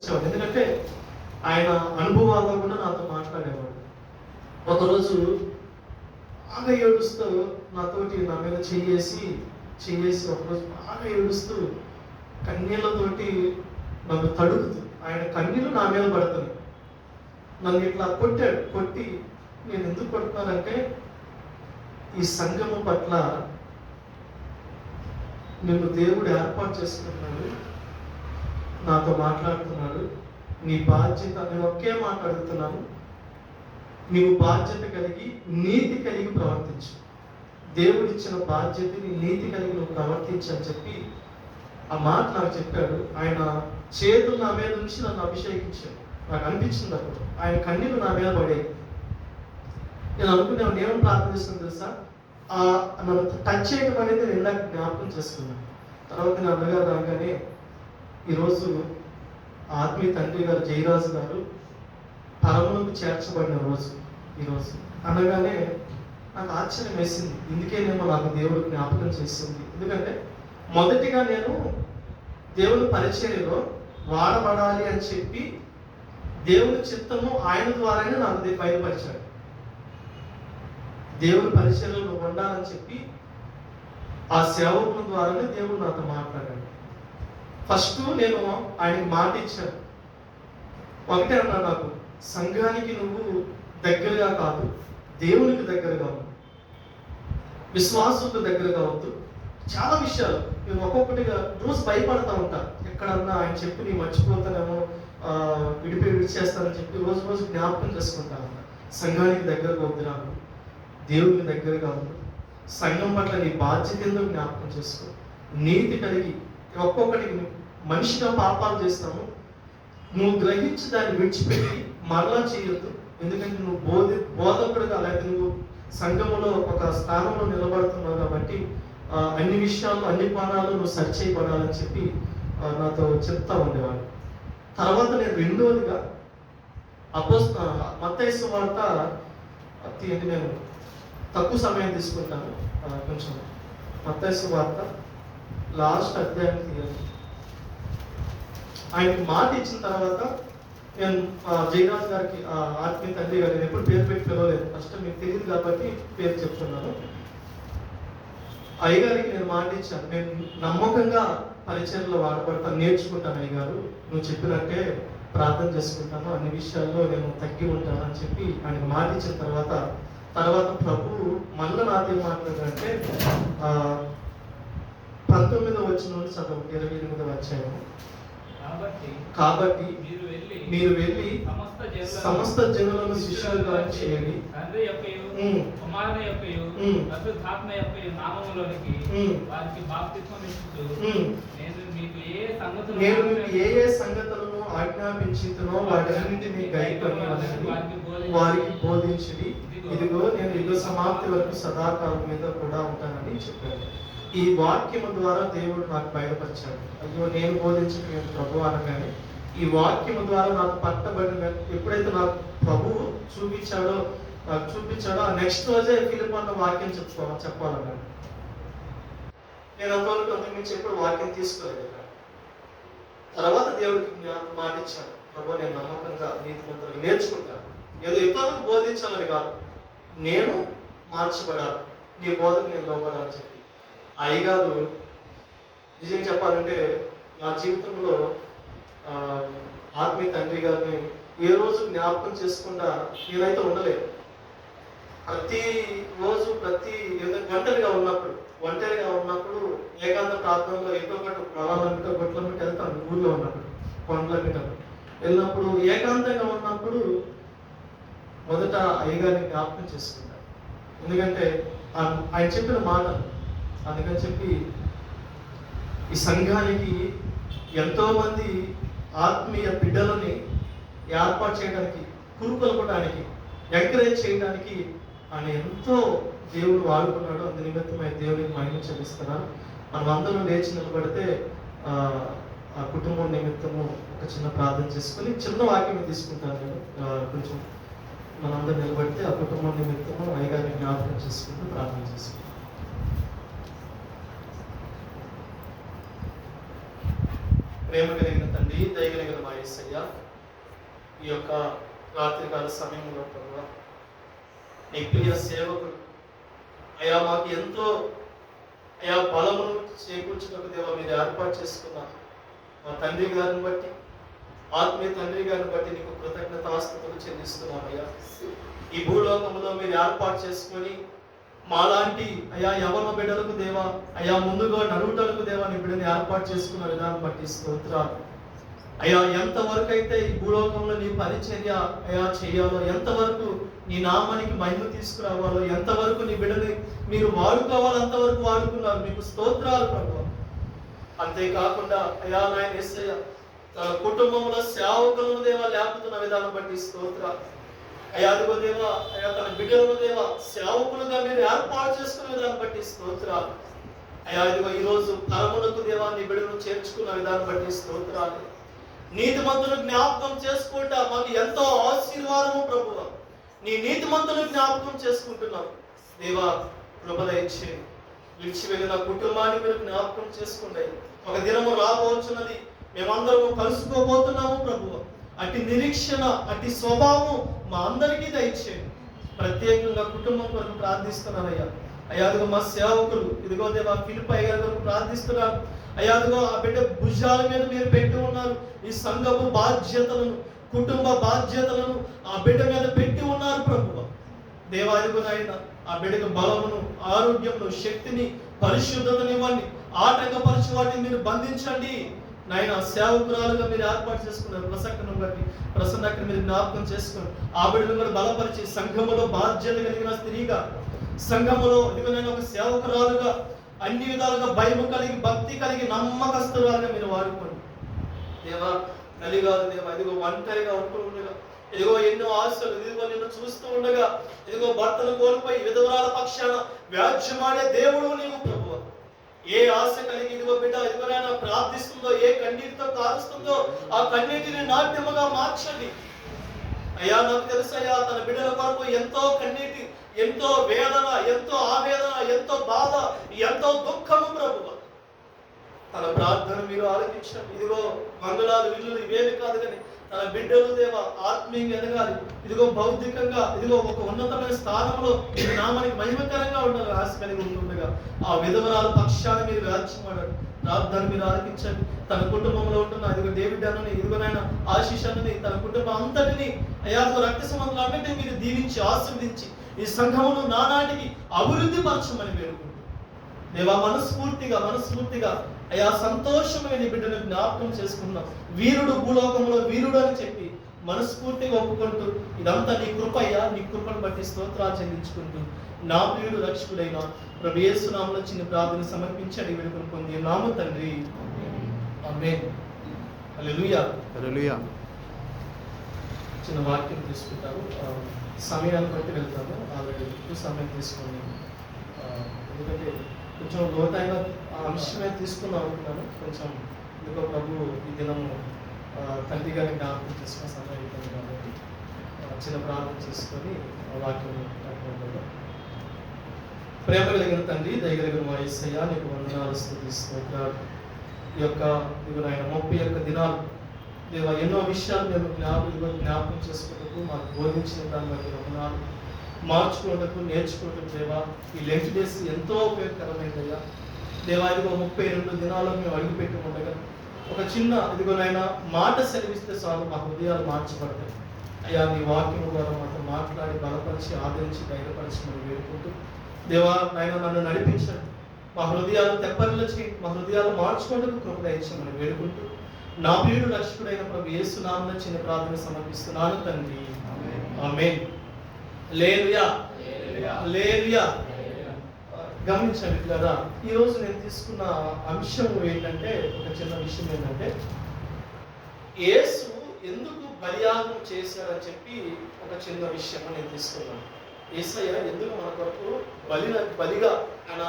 ఎందుకంటే ఆయన అనుభవాల్లో కూడా నాతో మాట్లాడేవాడు. ఒకరోజు బాగా ఏడుస్తూ నాతోటి నా మీద చెయ్యేసి ఒకరోజు బాగా ఏడుస్తూ కన్నీళ్ళతోటి నన్ను తడుగుతూ ఆయన కన్నీళ్ళు నా మీద పడుతున్నాయి. నన్ను ఇట్లా కొట్టి నేను ఎందుకు కొడుతున్నానంటే ఈ సంఘము పట్ల నిన్ను దేవుడు ఏర్పాటు చేసుకున్నాడు, నాతో మాట్లాడుతున్నాడు. నీ బాధ్యత, నేను ఒకే మాట అడుగుతున్నాను, నీవు బాధ్యత కలిగి నీతి కలిగి ప్రవర్తించు. దేవుడిచ్చిన బాధ్యతని నీతి కలిగి నువ్వు ప్రవర్తించు అని చెప్పి ఆ మాట నాకు చెప్పాడు. ఆయన చేతులు నా మీద నుంచి నన్ను అభిషేకించాడు. నాకు అనిపించింది అప్పుడు ఆయన కన్నీళ్ళు నా మీద పడేవి. నేను అనుకున్నాను, నేను ప్రార్థిస్తుంది తెలుసా, నన్ను టచ్ చేయడం అనేది నేను ఇందాక జ్ఞాపకం చేసుకున్నాను. తర్వాత నేను అన్నగారు రాగానే ఈరోజు ఆత్మీయ తండ్రి గారు జయరాజు గారు పరములకు చేర్చబడిన రోజు ఈరోజు అనగానే నాకు ఆశ్చర్యం వేసింది. ఇందుకేనేమో నాకు దేవుడు జ్ఞాపకం చేసింది. ఎందుకంటే మొదటిగా నేను దేవుని పరిచర్యలో వాడబడాలి అని చెప్పి దేవుని చిత్తము ఆయన ద్వారానే నాకు బయలుపరిచాడు. దేవుని పరిచర్యలో నువ్వు ఉండాలని చెప్పి ఆ సేవకుల ద్వారానే దేవుడు నాతో మాట్లాడాడు. ఫస్ట్ నేను ఆయనకి మాట ఇచ్చాను. ఒకటే అన్నా, నాకు సంఘానికి నువ్వు దగ్గరగా కాదు, దేవునికి దగ్గరగా ఉంది, విశ్వాసులకు దగ్గరగా వద్దు. చాలా విషయాలు నేను ఒక్కొక్కటిగా రోజు భయపడతా ఉంటా. ఎక్కడన్నా ఆయన చెప్పి నీ మర్చిపోతానేమో, విడిచేస్తానని చెప్పి రోజు రోజు జ్ఞాపకం చేసుకుంటా ఉంటా. సంఘానికి దగ్గరగా వద్దు, నాకు దేవునికి దగ్గరగా ఉంది, సంఘం పట్ల నీ బాధ్యత ఎందుకు జ్ఞాపకం చేసుకో, నీతి కలిగి. ఒక్కొక్కటి మనిషిగా పాపాలు చేస్తాము, నువ్వు గ్రహించి దాన్ని విడిచిపెట్టి మరలా చేయొద్దు. ఎందుకంటే నువ్వు బోధకుడుగా, లేకపోతే నువ్వు సంఘములో ఒక స్థానంలో నిలబడుతున్నావు కాబట్టి అన్ని విషయాల్లో అన్ని కోణాలు నువ్వు సరిచేయబడాలని చెప్పి నాతో చెప్తా ఉండేవాడు. తర్వాత నేను రెండోదిగా మత్తయి సువార్త నేను తక్కువ సమయం తీసుకుంటాను, కొంచెం మత్తయి సువార్త లాస్ట్ అధ్యాయం తీయాలి. ఆయనకి మాట ఇచ్చిన తర్వాత నేను జయరాజ్ గారికి, ఆత్మీయ తండ్రి గారు, నేను ఎప్పుడు పేరు పెట్టి పిలవలేదు, ఫస్ట్ మీకు తెలియదు కాబట్టి పేరు చెప్తున్నాను. అయ్యగారికి నేను మాట ఇచ్చాను, నేను నమ్మకంగా పరిచయంలో వాడబడతాను, నేర్చుకుంటాను అయ్యగారు, నువ్వు చెప్పినట్టే ప్రార్థన చేసుకుంటాను, అన్ని విషయాల్లో నేను తగ్గి ఉంటాను అని చెప్పి ఆయనకు మాట ఇచ్చిన తర్వాత ప్రభు మళ్ళీ నాతో ఏం మాట్లాడారంటే 19వ వచనం నుండి చదువు, 28వ అధ్యాయం. కాబట్టి మీరు వెళ్ళి సమస్త జనులను శిష్యులుగా చేయండి, నేను మీకు ఏ సంగతులను ఆజ్ఞాపించుతునో వాటన్నింటినీ గైకొని వారికి బోధించి, ఇదిగో నేను యుగ సమాప్తి వరకు సదాకాలం మీద కూడా ఉంటానని చెప్పాను. ఈ వాక్యము ద్వారా దేవుడు నాకు బయలుపరిచాడు. అయ్యో, నేను బోధించడం ప్రభు అనగానే ఈ వాక్యము ద్వారా నాకు పట్టబడిన, ఎప్పుడైతే నాకు ప్రభువు చూపించాడో ఆ నెక్స్ట్ రోజే ఫిలిప్ అన్న వాక్యం చెప్పాలన్నాడు. నేను అంతమించి ఎప్పుడు వాక్యం తీసుకోలేదు. తర్వాత దేవుడికి మాట ఇచ్చాను, ప్రభు నేను నమ్మకంగా నీతి మంత్రులు నేర్చుకుంటాను, ఏదో ఇతరులకు బోధించాలని కాదు, నేను మార్చబడాలి, నీ బోధకు నేను లోపడాలని చెప్పి. అయ్యగారు నిజంగా చెప్పాలంటే నా జీవితంలో ఆత్మీయ తండ్రి గారిని ఏ రోజు జ్ఞాపకం చేసుకుండా నేనైతే ఉండలేదు. ప్రతి రోజు ఒంటరిగా ఉన్నప్పుడు ఏకాంత ప్రాంతంలో ఎటో ఒకటి పొలాల మీద గొట్ల మీద వెళ్తాను. ఊళ్ళో ఉన్నప్పుడు కొండల మీద వెళ్ళినప్పుడు ఏకాంతంగా ఉన్నప్పుడు మొదట అయ్యగారిని జ్ఞాపకం చేసుకుంటాను. ఎందుకంటే ఆయన చెప్పిన మాట. అందుకని చెప్పి ఈ సంఘానికి ఎంతోమంది ఆత్మీయ బిడ్డలని ఏర్పాటు చేయడానికి, పురుకొల్పడానికి, ఎంకరేజ్ చేయడానికి ఆయన ఎంతో దేవుడు వాడుకున్నాడు. అందు నిమిత్తమై దేవుడికి మహిమ చెల్లిస్తున్నాను. మనం అందరం లేచి నిలబడితే ఆ కుటుంబం నిమిత్తము ఒక చిన్న ప్రార్థన చేసుకుని చిన్న వాక్యం తీసుకుంటాను. నేను కొంచెం మనందరం నిలబడితే ఆ కుటుంబం నిమిత్తము అయ్యగారిని జ్ఞాపకం చేసుకుంటూ ప్రార్థన చేసుకుంటాం. ప్రేమ కలిగిన తండ్రి, దయగలిగిన మా యేసయ్య, ఈ యొక్క రాత్రికాల సమయంలో ప్రభువా నీ ప్రియ సేవకుడు అయా మాకు ఎంతో అయా బలమును చేకూర్చుటకు దేవా మీరు ఏర్పాటు చేసుకున్నారు. మా తండ్రి గారిని బట్టి, ఆత్మీయ తండ్రి గారిని బట్టి నీకు కృతజ్ఞతాస్తుతులు చెల్లిస్తున్నామయ్యా. ఈ భూలోకంలో మీరు ఏర్పాటు చేసుకొని మాలాంటి అయా యవన బిడ్డలకు దేవా, అయా ముందుగా నడువుటలకు దేవా నీ బిడ్డని ఏర్పాటు చేసుకున్న విధానం బట్టి స్తోత్రాలు అయా. ఎంతవరకు అయితే ఈ భూలోకంలో నీ పరిచర్య అయా చేయాలో, ఎంతవరకు నీ నామానికి మహిమ తీసుకురావాలో, ఎంతవరకు నీ బిడ్డని మీరు వాడుకోవాలో అంతవరకు వాడుకున్నారు. మీకు స్తోత్రాలు ప్రభువా. అంతేకాకుండా అయా నాయన యేసయ్య తన కుటుంబంలో సేవకులను దేవా లేపుతున్న విధానం బట్టి స్తోత్రాలు అయా. అదిగో దేవా అయా తన బిడ్డలను దేవా సేవకులుగా మీరు ఏర్పాటు చేసుకున్న విధానం బట్టి స్తోత్రాలు అయా. అదిగో ఈరోజు పరమునకు దేవా నీ బిడ్డను చేర్చుకున్న విధానం బట్టి స్తోత్రాలు. నీతిమంతులు జ్ఞాపకం చేసుకుంటా మాకు ఎంతో ఆశీర్వాదము ప్రభువా. నీ నీతిమంతులు జ్ఞాపకం చేసుకుంటున్నాం దేవా. కృపద ఇచ్చి విడిచి వెళ్ళిన కుటుంబాన్ని మీరు జ్ఞాపకం చేసుకుంటే ఒక దినము రాబోతున్నది, మేమందరము కలుసుకోబోతున్నాము ప్రభువా. అటు నిరీక్షణ, అటు స్వభావం మా అందరికీ దయచేయండి. ప్రత్యేకంగా కుటుంబం కొరకు ప్రార్థిస్తున్నానయ్యా. అయ్యా అదిగో మా సేవకులు ఇదిగో దేవా ఫిలిప్పయ్య గారి కొరకు ప్రార్థిస్తున్నారు అయ్యా. అదిగో ఆ బిడ్డ భుజాల మీద మీరు పెట్టి ఉన్నారు. ఈ సంఘపు బాధ్యతలను, కుటుంబ బాధ్యతలను ఆ బిడ్డ మీద పెట్టి ఉన్నారు ప్రభువా. దేవాదిగో నాయన ఆ బిడ్డకు బలమును, ఆరోగ్యమును, శక్తిని, పరిశుద్ధతను ఇవ్వండి. ఆటంకపరిచి వాటిని మీరు బంధించండి నాయన. సేవకురాలుగా మీరు ఏర్పాటు చేసుకున్నారు. ప్రసన్నకు మీరు జ్ఞాపకం చేసుకుని ఆ బిడ్డను కూడా బలపరిచి సంఘములో బాధ్యత కలిగిన స్త్రీగా, సంఘములో ఇదిగోనైనా ఒక సేవకురాలుగా అన్ని విధాలుగా భయం కలిగి, భక్తి కలిగి, నమ్మకస్తురాలుగా మీరు వాడుకోండి దేవా. కలిగాదు దేవా ఇదిగో ఒంటరిగా ఉంటూ ఉండగా, ఇదిగో ఎన్నో ఆశలు, ఇదిగో నిన్ను చూస్తూ ఉండగా, ఇదిగో భర్తను కోల్పోయి విధవరాల పక్షాన వ్యాజ్యమాడే దేవుడు నీవు ప్రభువా. ఏ ఆశ కలిగి ఇదిగో బిడ్డ ఇదిగోనైనా ప్రార్థిస్తుందో, ఏ కన్నీటితో కారుస్తుందో ఆ కన్నీటిని నాట్యముగా మార్చండి అయ్యా. నాకు తెలుసయ్యా తన బిడ్డల కొరకు ఎంతో కన్నీటి, ఎంతో వేదన, ఎంతో ఆవేదన, ఎంతో బాధ, ఎంతో దుఃఖము ప్రభువా. తన ప్రార్థన మీరు ఆలకించండి. ఇదిగో మంగళాలు, ఇల్లులు ఇవేమి కాదు కానీ తన బిడ్డలు దేవా ఆత్మీయంగా ఎదగాలి, ఇదిగో భౌతికంగా ఇదిగో ఒక ఉన్నతమైన స్థానంలో ఈ నామానికి మహిమకరంగా ఉండాలి ఆశ కలిగి ఉంటుండగా ఆ విధవరాల పక్షాన్ని మీరు వ్యాఖ్యమాడండి. ప్రార్థన మీరు ఆలకించండి. తన కుటుంబంలో ఉంటున్న ఇదిగో డేవిడ్ అన్నని, ఇదిగోనైనా ఆశీష్ అన్నని, తన కుటుంబం అంతటిని అయా రక్త సంబంధాలు అన్నింటినీ మీరు దీవించి ఆశీర్వదించి ఈ సంఘమును నానాటికి అభివృద్ధి పరచమని వేడుకుంటున్నాను దేవా. మనస్ఫూర్తిగా అయా సంతోషమైన బిడ్డను జ్ఞాపకం చేసుకున్నాం. వీరుడు భూలోకంలో వీరుడు అని చెప్పి మనస్ఫూర్తిగా ఒప్పుకుంటూ ఇదంతా నీ కృప అయ్యా. నీ కృపను బట్టి స్తోత్రాలు చెల్లించుకుంటూ నా ప్రియుడు రక్షకుడైన ప్రభు యేసు నామములో చిన్న ప్రార్థన సమర్పించండి వేడుకను పొంది నామ తండ్రి ఆమేన్. హల్లెలూయా. హల్లెలూయా. చిన్న వాక్యం తీసుకుంటారు, సమయాన్ని బట్టి వెళ్తాము. ఆల్రెడీ ఎక్కువ సమయం తీసుకోండి, ఎందుకంటే కొంచెం లోతైన అంశమే తీసుకుందాం అనుకున్నాను. కొంచెం ఎందుకో ప్రభు ఈ దినము తండ్రి గారిని జ్ఞాపకం చేసుకున్న సమయం అవుతుంది కాబట్టి చిన్న ప్రార్థన చేసుకొని వాక్యం. ప్రేమ కలిగిన తండ్రి, దయగలిగిన మా యేసయ్య నీకు వందనాలు స్తుతిస్తున్నాను. ఈ యొక్క ఇదిగో నాయన 31 దినాలు దేవా ఎన్నో విషయాలు మేము జ్ఞాపకం చేసుకున్నట్టు మాకు బోధించిన దాన్ని బట్టి వందనాలు. మార్చుకోవటకు, నేర్చుకోవటకు దేవా ఈ లెంట్ డేస్ ఎంతో ఉపయోగకరమైనదయ్యా దేవా. ఇదిగో 32 దినాలు మేము అడుగుపెట్టి ఉండగా ఒక చిన్న ఇదిగోనైనా మాట సెలవిస్తే చాలు మా హృదయాలు మార్చబడతాయి అయ్యా. నీ వాక్యం ద్వారా మాతో మాట్లాడి బలపరిచి, ఆదరించి, ధైర్యపరిచి మనం వేడుకుంటూ దేవా నాయన నన్ను నడిపించండి. మా హృదయాలు తెప్పరిల్ల చేయండి, మా హృదయాలు మార్చుకోవడానికి కృప దయచేయమని వేడుకుంటూ నా ప్రియుడు రక్షకుడైన ప్రభు యేసు నామమున చిన్న ప్రార్థన సమర్పిస్తున్నాను తండ్రి ఆమేన్. హల్లెలూయా. హల్లెలూయా. గమనించండి కదా, ఈరోజు నేను తీసుకున్న అంశం ఏంటంటే, ఒక చిన్న విషయం ఏంటంటే యేసు ఎందుకు బలియాగం చేశారని చెప్పి ఒక చిన్న విషయం నేను తీసుకున్నాను. యేసయ్య ఎందుకు మన కొరకు బలిగా ఆయన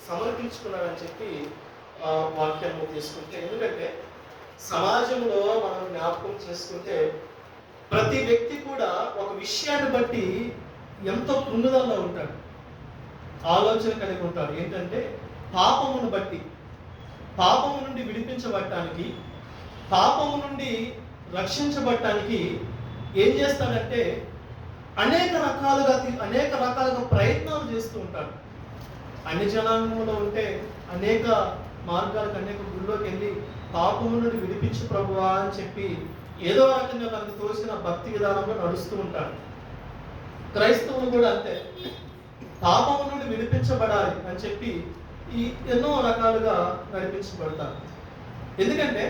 సమర్పించుకున్నాడని చెప్పి వాక్యాన్ని తీసుకుంటే, ఎందుకంటే సమాజంలో మనం జ్ఞాపకం చేసుకుంటే ప్రతి వ్యక్తి కూడా ఒక విషయాన్ని బట్టి ఎంతో కృంగుదలలో ఉంటాడు, ఆలోచన కలిగి ఉంటాడు. ఏంటంటే పాపమును బట్టి, పాపము నుండి విడిపించబడటానికి పాపము నుండి రక్షించబడటానికి ఏం చేస్తాడంటే అనేక రకాలుగా ప్రయత్నాలు చేస్తూ ఉంటాడు. అన్ని జనాంగంలో ఉంటే అనేక మార్గాలకు, అనేక గుళ్ళోకి వెళ్ళి పాపము నుండి విడిపించు ప్రభువా అని చెప్పి ఏదో రకంగా తనకు తోచిన భక్తి విధానంలో నడుస్తూ ఉంటాడు. క్రైస్తవులు కూడా అంతే, పాపము నుండి విడిపించబడాలి అని చెప్పి ఎన్నో రకాలుగా నడిపించబడతారు. ఎందుకంటే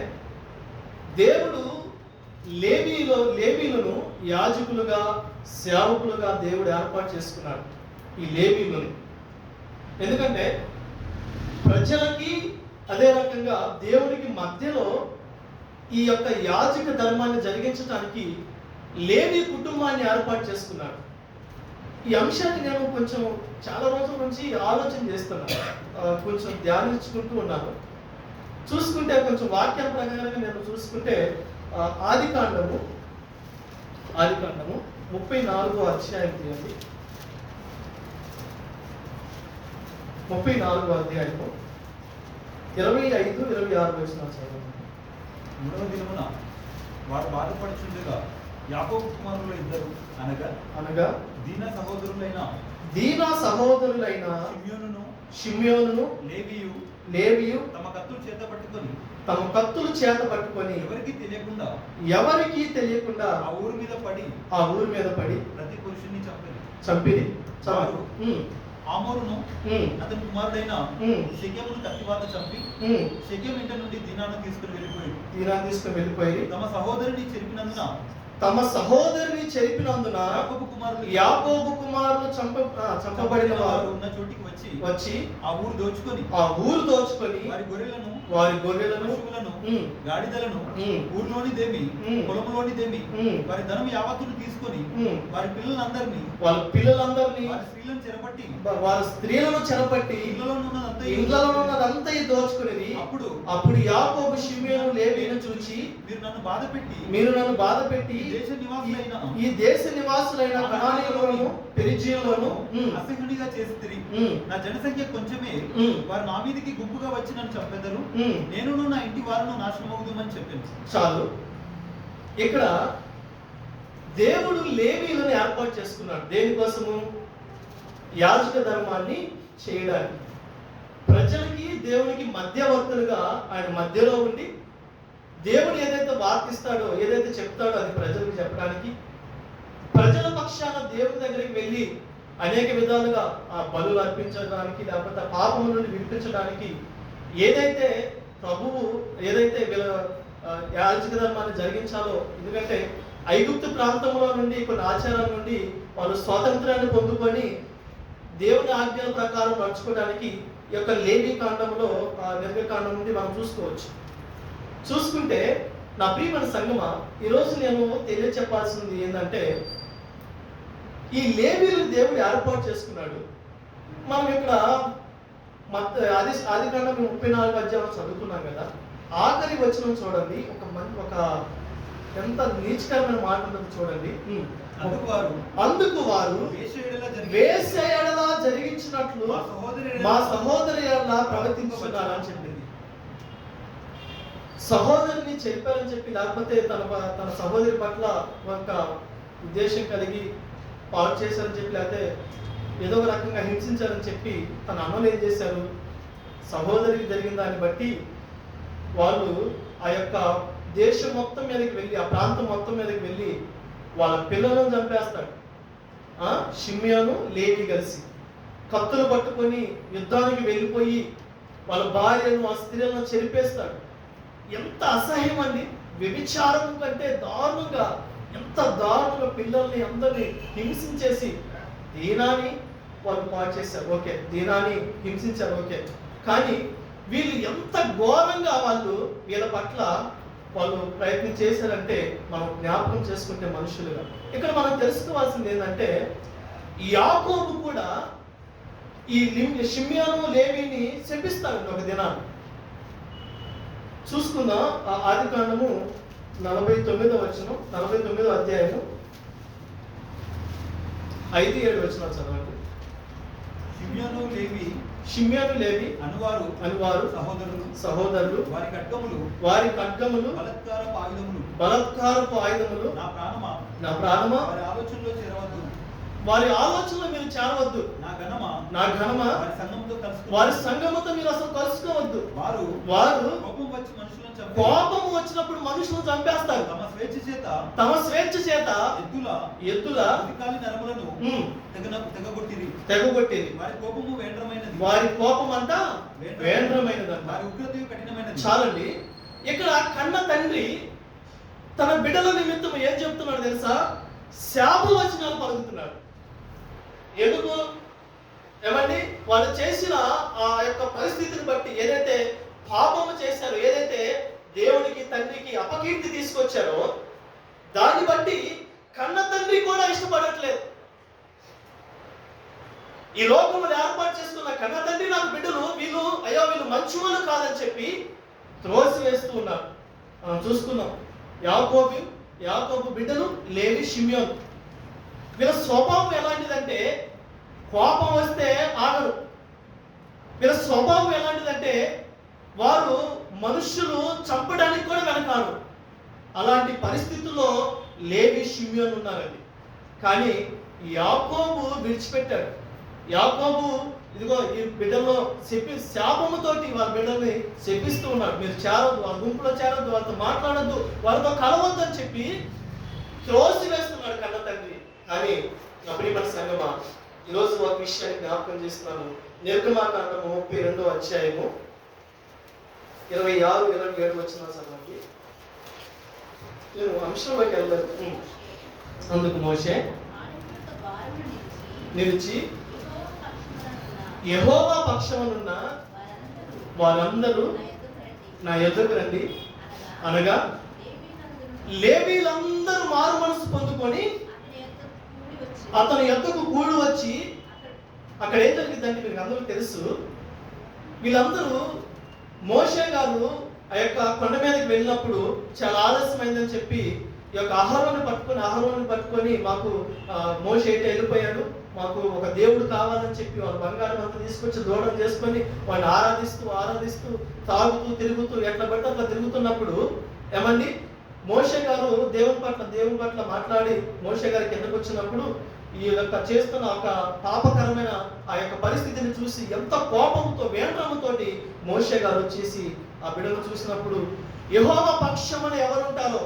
దేవుడు లేవీలను యాజకులుగా, సేవకులుగా దేవుడు ఏర్పాటు చేసుకున్నాడు ఈ లేవీలను. ఎందుకంటే ప్రజలకి అదే రకంగా దేవునికి మధ్యలో ఈ యొక్క యాజక ధర్మాన్ని జరిగించడానికి లేవీ కుటుంబాన్ని ఏర్పాటు చేసుకున్నాడు. ఈ అంశాన్ని నేను కొంచెం చాలా రోజుల నుంచి ఆలోచన చేస్తున్నాను, కొంచెం ధ్యానించుకుంటూ ఉన్నాను. చూసుకుంటే కొంచెం వాక్యం ప్రకారంగా నేను చూసుకుంటే ఆదికాండము 34వ అధ్యాయం తీయండి. 34వ అధ్యాయము 25-26 వచనాలు చదవండి. 3వ దినమున వారు బాధపడుచుండగా యాకోబు కుమారులు ఇద్దరు అనగా దీన సహోదరులైన షిమ్యోనును లేవియు తమ కత్తులు చేత పట్టుకొని ఎవరికి తెలియకుండా ఆ ఊరు మీద పడి ప్రతి పురుషుని చంపిరి. ఆమోరును అతని కుమారుడైన షెకెమును కత్తివాత చంపి షెకెం ఇంట నుండి దీనాను తీసుకుని వెళ్ళిపోయి తమ సహోదరుని చెరిపినందున యాకోబు కుమారులు చంపబడిన వారు ఉన్న చోటికి వచ్చి ఆ ఊరు దోచుకొని వారి గొర్రెలను గాడిదలను ఊర్లోని దేమి పొలంలోని దేమి వారి ధనం యావత్తును తీసుకొని వారి పిల్లలందరినీ వారి స్త్రీలను చెరపట్టి ఇళ్లలో ఉన్నదంతా దోచుకునేది. అప్పుడు యాకోబు షిమ్యోను లేవీను చూచి మీరు నన్ను బాధపెట్టి ఈ దేశ నివాసులైన కనానీయులను పెరిజీయులను అసహ్యునిగా చేసితిరి. నా జనసంఖ్య కొంచెమే, వారు నా మీదకి గుంపుగా వచ్చి నన్ను చంపెదరు, నేను నా ఇంటి వారిని నాశనమవుదామని చెప్పాను. చాలు. ఇక్కడ దేవుడు లేవీలను ఏర్పాటు చేసుకున్నాడు. దేనికోసము? యాజక ధర్మాన్ని చేయడానికి. ప్రజలకి దేవునికి మధ్యవర్తులుగా ఆయన మధ్యలో ఉండి దేవుడు ఏదైతే వార్తిస్తాడో, ఏదైతే చెప్తాడో అది ప్రజలకు చెప్పడానికి, ప్రజల పక్షాన దేవుని దగ్గరికి వెళ్ళి అనేక విధాలుగా ఆ బలులు అర్పించడానికి, లేకపోతే పాపము నుండి విడిపించడానికి ఏదైతే ప్రభువు యాజక ధర్మాన్ని జరిగించాలో. ఎందుకంటే ఐగుప్తు ప్రాంతంలో నుండి కొన్ని ఆచారాల నుండి వాళ్ళు స్వాతంత్రాన్ని పొందుకొని దేవుని ఆజ్ఞల ప్రకారం నడుచుకోవడానికి ఈ యొక్క లేవీ కాండంలో, నిర్గకాండం నుండి మనం చూసుకుంటే నా ప్రియమైన సంగమా, ఈరోజు నేను తెలియచెప్పాల్సింది ఏంటంటే, ఈ లేవీలు దేవుడు ఏర్పాటు చేసుకున్నాడు. మనం ఇక్కడ ఆదికాండం 34వ అధ్యాయం చదువుకున్నాం కదా, ఆఖరి వచనం చూడండి. ఒక ఎంత నీచకరమైన మాట ఉంటుంది చూడండి. అందుకు వారు వేశ్యయెడల జరిగించినట్లు మా సహోదరి ఎడల ప్రవర్తించున్నారని చెప్పింది. సహోదరిని చెప్పారని చెప్పి, లేకపోతే తన సహోదరి పట్ల ఒక ఉద్దేశం కలిగి పాడు చేశారని చెప్పి, లేకపోతే ఏదో ఒక రకంగా హింసించారని చెప్పి తన అన్నలు ఏం చేశారు? సహోదరికి జరిగిన దాన్ని బట్టి వాళ్ళు ఆ యొక్క దేశం మొత్తం మీదకి వెళ్ళి, ఆ ప్రాంతం మొత్తం మీదకి వెళ్ళి వాళ్ళ పిల్లలను చంపేస్తాడు. షిమ్యోను లేవి కలిసి కత్తులు పట్టుకొని యుద్ధానికి వెళ్ళిపోయి వాళ్ళ భార్యను, ఆ స్త్రీలను చెరిపేస్తాడు. ఎంత అసహ్యం అండి! వ్యభిచారం కంటే దారుణంగా, ఎంత దారుణంగా పిల్లల్ని అందరినీ హింసించేసి దీనాన్ని వాళ్ళు పాడు చేశారు. ఓకే, దీనాన్ని హింసించారు. ఓకే, కానీ వీళ్ళు ఎంత ఘోరంగా వీళ్ళ పట్ల వాళ్ళు ప్రయత్నం చేశారంటే మనం జ్ఞాపకం చేసుకుంటే మనుషులుగా ఇక్కడ మనం తెలుసుకోవాల్సింది ఏంటంటే, యాకోబు కూడా ఈ షిమ్యోను లేవీని శపిస్తాడు ఒక దినాన్ని. చూసుకుందాం. ఆదికాండము 49వ వచనం, 49వ అధ్యాయము 5-7 వచనాలు చదవండి. షిమ్యోను లేవి షిమ్యోను లేవి అనువారు సహోదరులు వారి ఖడ్గములు బలత్కారపు ఆయుధములు నా ప్రాణమా వారి ఆలోచనలో మీరు చేరవద్దు. నా ఘనమ వారి సంఘముతో మీరు అసలు కలుసుకోవద్దు. వారు కోపము వచ్చినప్పుడు మనుషులను చంపేస్తారు. తమ స్వేచ్ఛ చేత ఎద్దుల తెగగొట్టింది. వారి కోపం అంతా వేంద్రమైనదంట. చాలండి. ఇక్కడ కన్న తండ్రి తన బిడ్డల నిమిత్తం ఏం చెప్తున్నాడు తెలుసా? శాపవచనాలు పలుకుతున్నాడు. ఎందుకు? ఏమండి, వాళ్ళు చేసిన ఆ యొక్క పరిస్థితిని బట్టి, ఏదైతే పాపము చేశారో, ఏదైతే దేవునికి తండ్రికి అపకీర్తి తీసుకొచ్చారో, దాన్ని బట్టి కన్న తండ్రి కూడా ఇష్టపడట్లేదు. ఈ లోకములు ఏర్పాటు చేసుకున్న కన్న తండ్రి నాకు బిడ్డలు వీళ్ళు మంచివాళ్ళు కాదని చెప్పి త్రోసి వేస్తూ ఉన్నారు. మనం చూసుకున్నాం. యాకోబు బిడ్డలు లేవి, షిమ్యోను. వీళ్ళ స్వభావం ఎలాంటిదంటే కోపం వస్తే ఆగరు. వీళ్ళ స్వభావం ఎలాంటిదంటే వారు మనుషులు చంపడానికి కూడా వెనకారు. అలాంటి పరిస్థితుల్లో లేవి, షిమ్యోను ఉన్నారండి. కానీ యాకోబు విడిచిపెట్టాడు. యాకోబు ఇదిగో ఈ బిడ్డల్లో శాపముతోటి వాళ్ళ బిడ్డల్ని శపిస్తూ ఉన్నారు. మీరు చేరొద్దు, వాళ్ళ గుంపులో చేరొద్దు, వాళ్ళతో మాట్లాడొద్దు, వాళ్ళతో కలవద్దు అని చెప్పి త్రోసి వేస్తున్నాడు కన్న తండ్రి. కానీ ప్రియమైన సంగమా, ఈరోజు ఒక విషయాన్ని జ్ఞాపకం చేస్తున్నాను. నిర్గమాకాండము 32వ అధ్యాయము 26-27 వచ్చిన చదవండి. నేను అంశంలోకి వెళ్ళలేదు. అందుకు మోషే నిలిచి యెహోవా పక్షమునున్న వారందరూ నా ఎదురుకు రండి అనగా లేవీలందరూ మారు మనసు పొందుకొని అతని యొద్దకు కూడి వచ్చి, అక్కడ ఏం జరిగిందంటే మీకు అందరూ తెలుసు. వీళ్ళందరూ మోషే గారు ఆ యొక్క కొండ మీదకి వెళ్ళినప్పుడు చాలా ఆలస్యమైందని చెప్పి ఈ యొక్క అహరోను పట్టుకొని మాకు మోషే అయితే వెళ్ళిపోయాడు, మాకు ఒక దేవుడు కావాలని చెప్పి వాళ్ళు బంగారం అంతా తీసుకొచ్చి దూడం చేసుకొని వాడిని ఆరాధిస్తూ తాగుతూ తిరుగుతూ ఎట్లా పడితే అట్లా తిరుగుతున్నప్పుడు ఏమండి, మోషే గారు దేవుని పట్ల మాట్లాడి మోషే గారి కిందకు వచ్చినప్పుడు ఈ యొక్క చేస్తున్న ఒక పాపకరమైన ఆ యొక్క పరిస్థితిని చూసి ఎంత కోపంతో వేంద్రముతోటి మోషే గారు వచ్చేసి ఆ బిడ్డను చూసినప్పుడు, యెహోవా పక్షమని ఎవరుంటారో,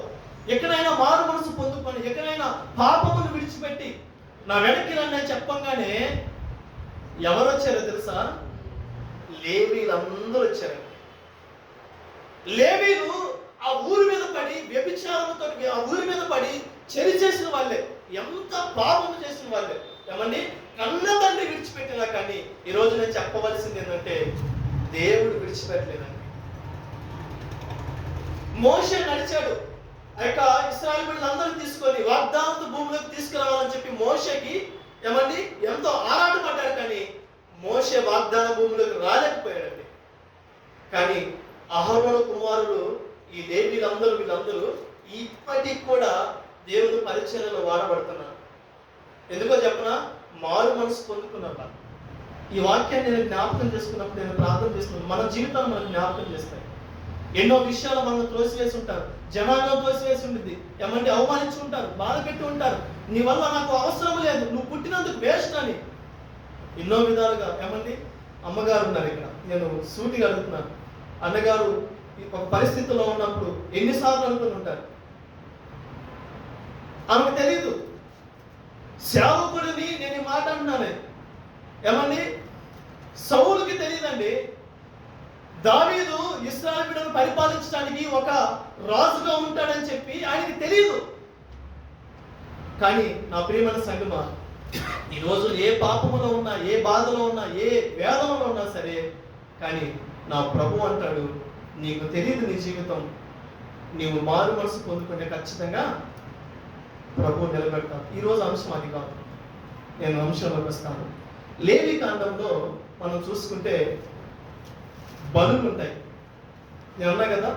ఎక్కడైనా మారు మనసు పొందుకొని, ఎక్కడైనా పాపమును విడిచిపెట్టి నా వెనక్కి నన్ను చెప్పంగానే ఎవరు వచ్చారో తెలుసా? లేవీలందరూ వచ్చారు. లేవీలు ఆ ఊరి మీద పడి వ్యభిచారంతో ఆ ఊరి మీద పడి చెరి చేసిన వాళ్ళే, ఎంత పాపము చేసిన వాళ్ళే. ఏమండి, కన్న తండ్రి విడిచిపెట్టినా కానీ ఈరోజు నేను చెప్పవలసింది ఏంటంటే దేవుడు విడిచిపెట్టలేదండి. మోషే నడిచాడు. ఆ యొక్క ఇశ్రాయేలు బిడ్డలందరినీ తీసుకొని వాగ్దాన భూమిలోకి తీసుకురావాలని చెప్పి మోషేకి ఏమండి ఎంతో ఆరాటపడ్డాడు. కానీ మోషే వాగ్దాన భూమిలోకి రాలేకపోయాడండి. కానీ అహరోను కుమారులు ఈ వీళ్ళందరూ ఇప్పటికి కూడా దేవుని పరిచర్యలో వాడబడుతున్నారు. ఎందుకో చెప్పనా? మారు మనసు పొందుకున్నారు. ఈ వాక్యాన్ని నేను జ్ఞాపకం చేసుకున్నప్పుడు నేను ప్రార్థన చేస్తున్నాను. మన జీవితాలు మనకు జ్ఞాపకం చేస్తాయి. ఎన్నో విషయాలు మనం త్రోసివేసి ఉంటారు, జనాంగం త్రోసివేసి ఉంటుంది, ఏమంటే అవమానించి ఉంటారు, బాధ పెట్టి ఉంటారు. నీ వల్ల నాకు అవసరం లేదు, నువ్వు పుట్టినందుకు వేస్ట్ అని ఎన్నో విధాలుగా. ఏమండి, అమ్మగారు ఉన్నారు ఇక్కడ, నేను సూటిగా అడుగుతున్నాను. అన్నగారు ఒక పరిస్థితిలో ఉన్నప్పుడు ఎన్నిసార్లు అనుకుని ఉంటారు? ఆమెకు తెలీదు. సేవకుడిని నేను ఈ మాట అంటున్నాను. ఏమండి, సౌలుకి తెలియదండి. దావీదు ఇశ్రాయేలు బిడ్డను పరిపాలించడానికి ఒక రాజుగా ఉంటాడని చెప్పి ఆయనకి తెలియదు. కానీ నా ప్రియమైన సంగమా, ఈరోజు ఏ పాపములో ఉన్నా, ఏ బాధలో ఉన్నా, ఏ వేదనలో ఉన్నా సరే, కానీ నా ప్రభు అంటాడు, నీకు తెలియదు నీ జీవితం, నీవు మారు మనసు పొందుకుంటే ఖచ్చితంగా ప్రభు నిలబెడతాను. ఈరోజు అంశం అది కాదు, నేను అంశంలోకి వస్తాను. లేవి కాండంలో మనం చూసుకుంటే బలులు ఉంటాయి. నేను అన్నా కదా,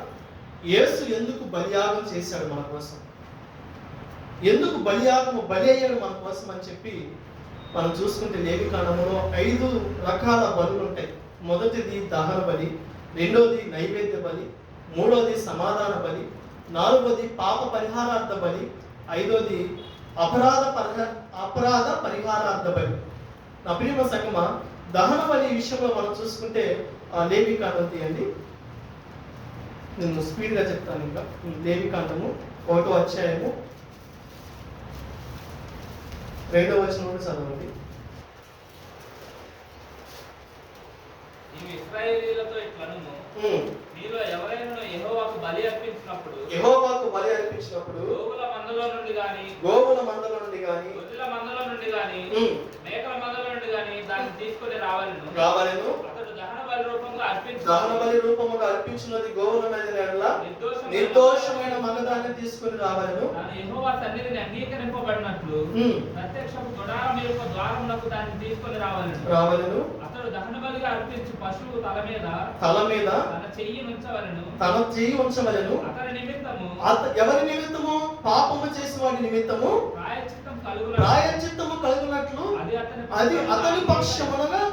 యేసు ఎందుకు బలియాగం చేశాడు మన కోసం, ఎందుకు బలి అయ్యాడు మన కోసం అని చెప్పి మనం చూసుకుంటే లేవి కాండములో 5 రకాల బలులు ఉంటాయి. మొదటిది దహన బలి, రెండోది నైవేద్య బలి, మూడోది సమాధాన బలి, నాలుగోది పాప పరిహారార్థ బలి, ఐదోది అపరాధ పరిహారార్థ బలి. నా ప్రియమ సంగమ, దహన బలి విషయంలో మనం చూసుకుంటే లేవి కాండం తీయండి. నేను స్పీడ్గా చెప్తాను. ఇంకా లేవి కాండము 1వ అధ్యాయము 2వ వచనం నుండి చదవండి. ఇశ్రాయేలీయులతో ఇట్లనుము, మీలో ఎవరైనా యెహోవాకు బలి అర్పించినప్పుడు గోవుల మందలో నుండి గాని గొర్రెల మందలో నుండి గాని మేకల మందలో నుండి గాని దాన్ని తీసుకొని రావాలను. అతడు దహన బలి రూపముగా అర్పించినది గోవుల మీద నిర్దోషమైన మగదాన్ని తీసుకొని రావాలను. యెహోవా సన్నిధిని అంగీకరింపబడినట్లు ప్రత్యక్షపు గుడారం యొక్క ద్వారములకు దాన్ని తీసుకొని రావాలను. అతడు దహన బలిగా అర్పించు పశువు తల మీద తన చెయ్యి ఉంచవలెను. అతని నిమిత్తము ఎవరి నిమిత్తము? పాపము చేసిన వాడి నిమిత్తము ప్రాయశ్చిత్తము కలుగునట్లు అది అతని పక్షమునగా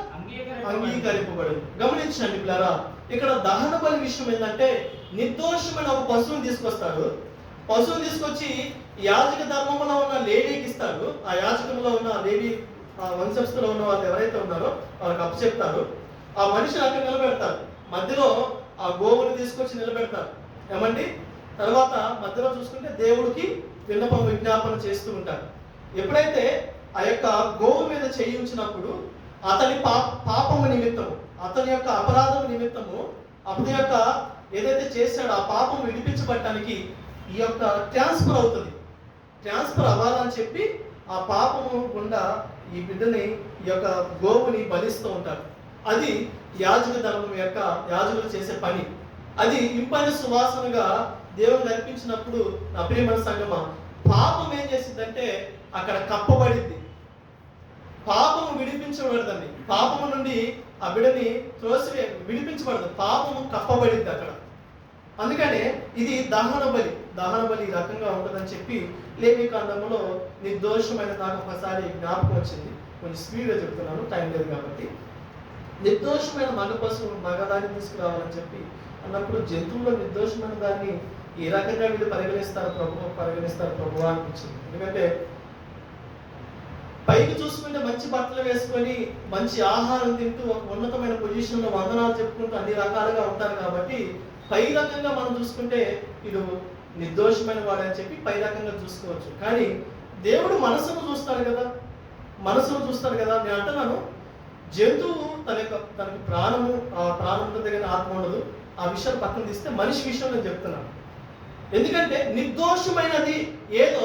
అంగీకరింపబడు. గమనించండి పిల్లరా, ఇక్కడ దహన బలి విషయం ఏంటంటే నిర్దోషమైన ఒక పశువుని తీసుకొస్తాడు. పశువుని తీసుకొచ్చి యాజక ధర్మంలో ఉన్న లేవీకి ఇస్తాడు. ఆ యాజకంలో ఉన్న లేవీ వంశస్థులో ఉన్న వాళ్ళు ఎవరైతే ఉన్నారో వాళ్ళకి అప్పచెప్తారు. ఆ మనిషిని అక్కడ నిలబెడతారు. మధ్యలో ఆ గోవుని తీసుకొచ్చి నిలబెడతారు. ఏమండి, తర్వాత మధ్యలో చూసుకుంటే దేవుడికి విజ్ఞాపన చేస్తూ ఉంటారు. ఎప్పుడైతే ఆ యొక్క గోవు మీద చేయించినప్పుడు అతని పాపము నిమిత్తము, అతని యొక్క అపరాధం నిమిత్తము, అతని యొక్క ఏదైతే చేశాడో ఆ పాపం విడిపించబడటానికి ఈ యొక్క ట్రాన్స్ఫర్ అవుతుంది. ట్రాన్స్ఫర్ అవ్వాలని చెప్పి ఆ పాపము గుండా ఈ బిడ్డని, ఈ యొక్క గోవుని బలిస్తూ ఉంటారు. అది యాజక ధర్మం యొక్క యాజకులు చేసే పని. అది ఇంపైన సువాసనగా దేవుని అర్పించినప్పుడు నా ప్రియమైన సంగమ, పాపం ఏం చేసిందంటే అక్కడ కప్పబడింది. పాపము విడిపించబడదండి. పాపము నుండి ఆ బిడ్డని విడిపించబడదు. పాపము కప్పబడింది అక్కడ. అందుకనే ఇది దహన బలి ఈ రకంగా ఉంటుందని చెప్పి లేవి కాండములో నిర్దోషమైన నాకు ఒకసారి జ్ఞాపకం వచ్చింది. కొంచెం స్పీడ్గా చెప్తున్నాను, టైం లేదు కాబట్టి. నిర్దోషమైన మగదాన్ని తీసుకురావాలని చెప్పి అన్నప్పుడు జంతువుల్లో నిర్దోషమైన దాన్ని ఏ రకంగా వీళ్ళు పరిగణిస్తారు ప్రభు అనిపించింది. ఎందుకంటే పైకి చూసుకుంటే మంచి బట్టలు వేసుకొని మంచి ఆహారం తింటూ ఒక ఉన్నతమైన పొజిషన్లో వందనాలు చెప్పుకుంటూ అన్ని రకాలుగా ఉంటారు కాబట్టి పై రకంగా మనం చూసుకుంటే వీడు నిర్దోషమైన వాడని చెప్పి పై రకంగా చూసుకోవచ్చు. కానీ దేవుడు మనసును చూస్తాడు కదా. నేను అంటున్నాను, జంతువు తనకి ప్రాణము, ఆ ప్రాణంతో దగ్గర ఆత్మ ఉండదు. ఆ విషయాలు పక్కన తీస్తే మనిషి విషయం నేను చెప్తున్నాను. ఎందుకంటే నిర్దోషమైనది ఏదో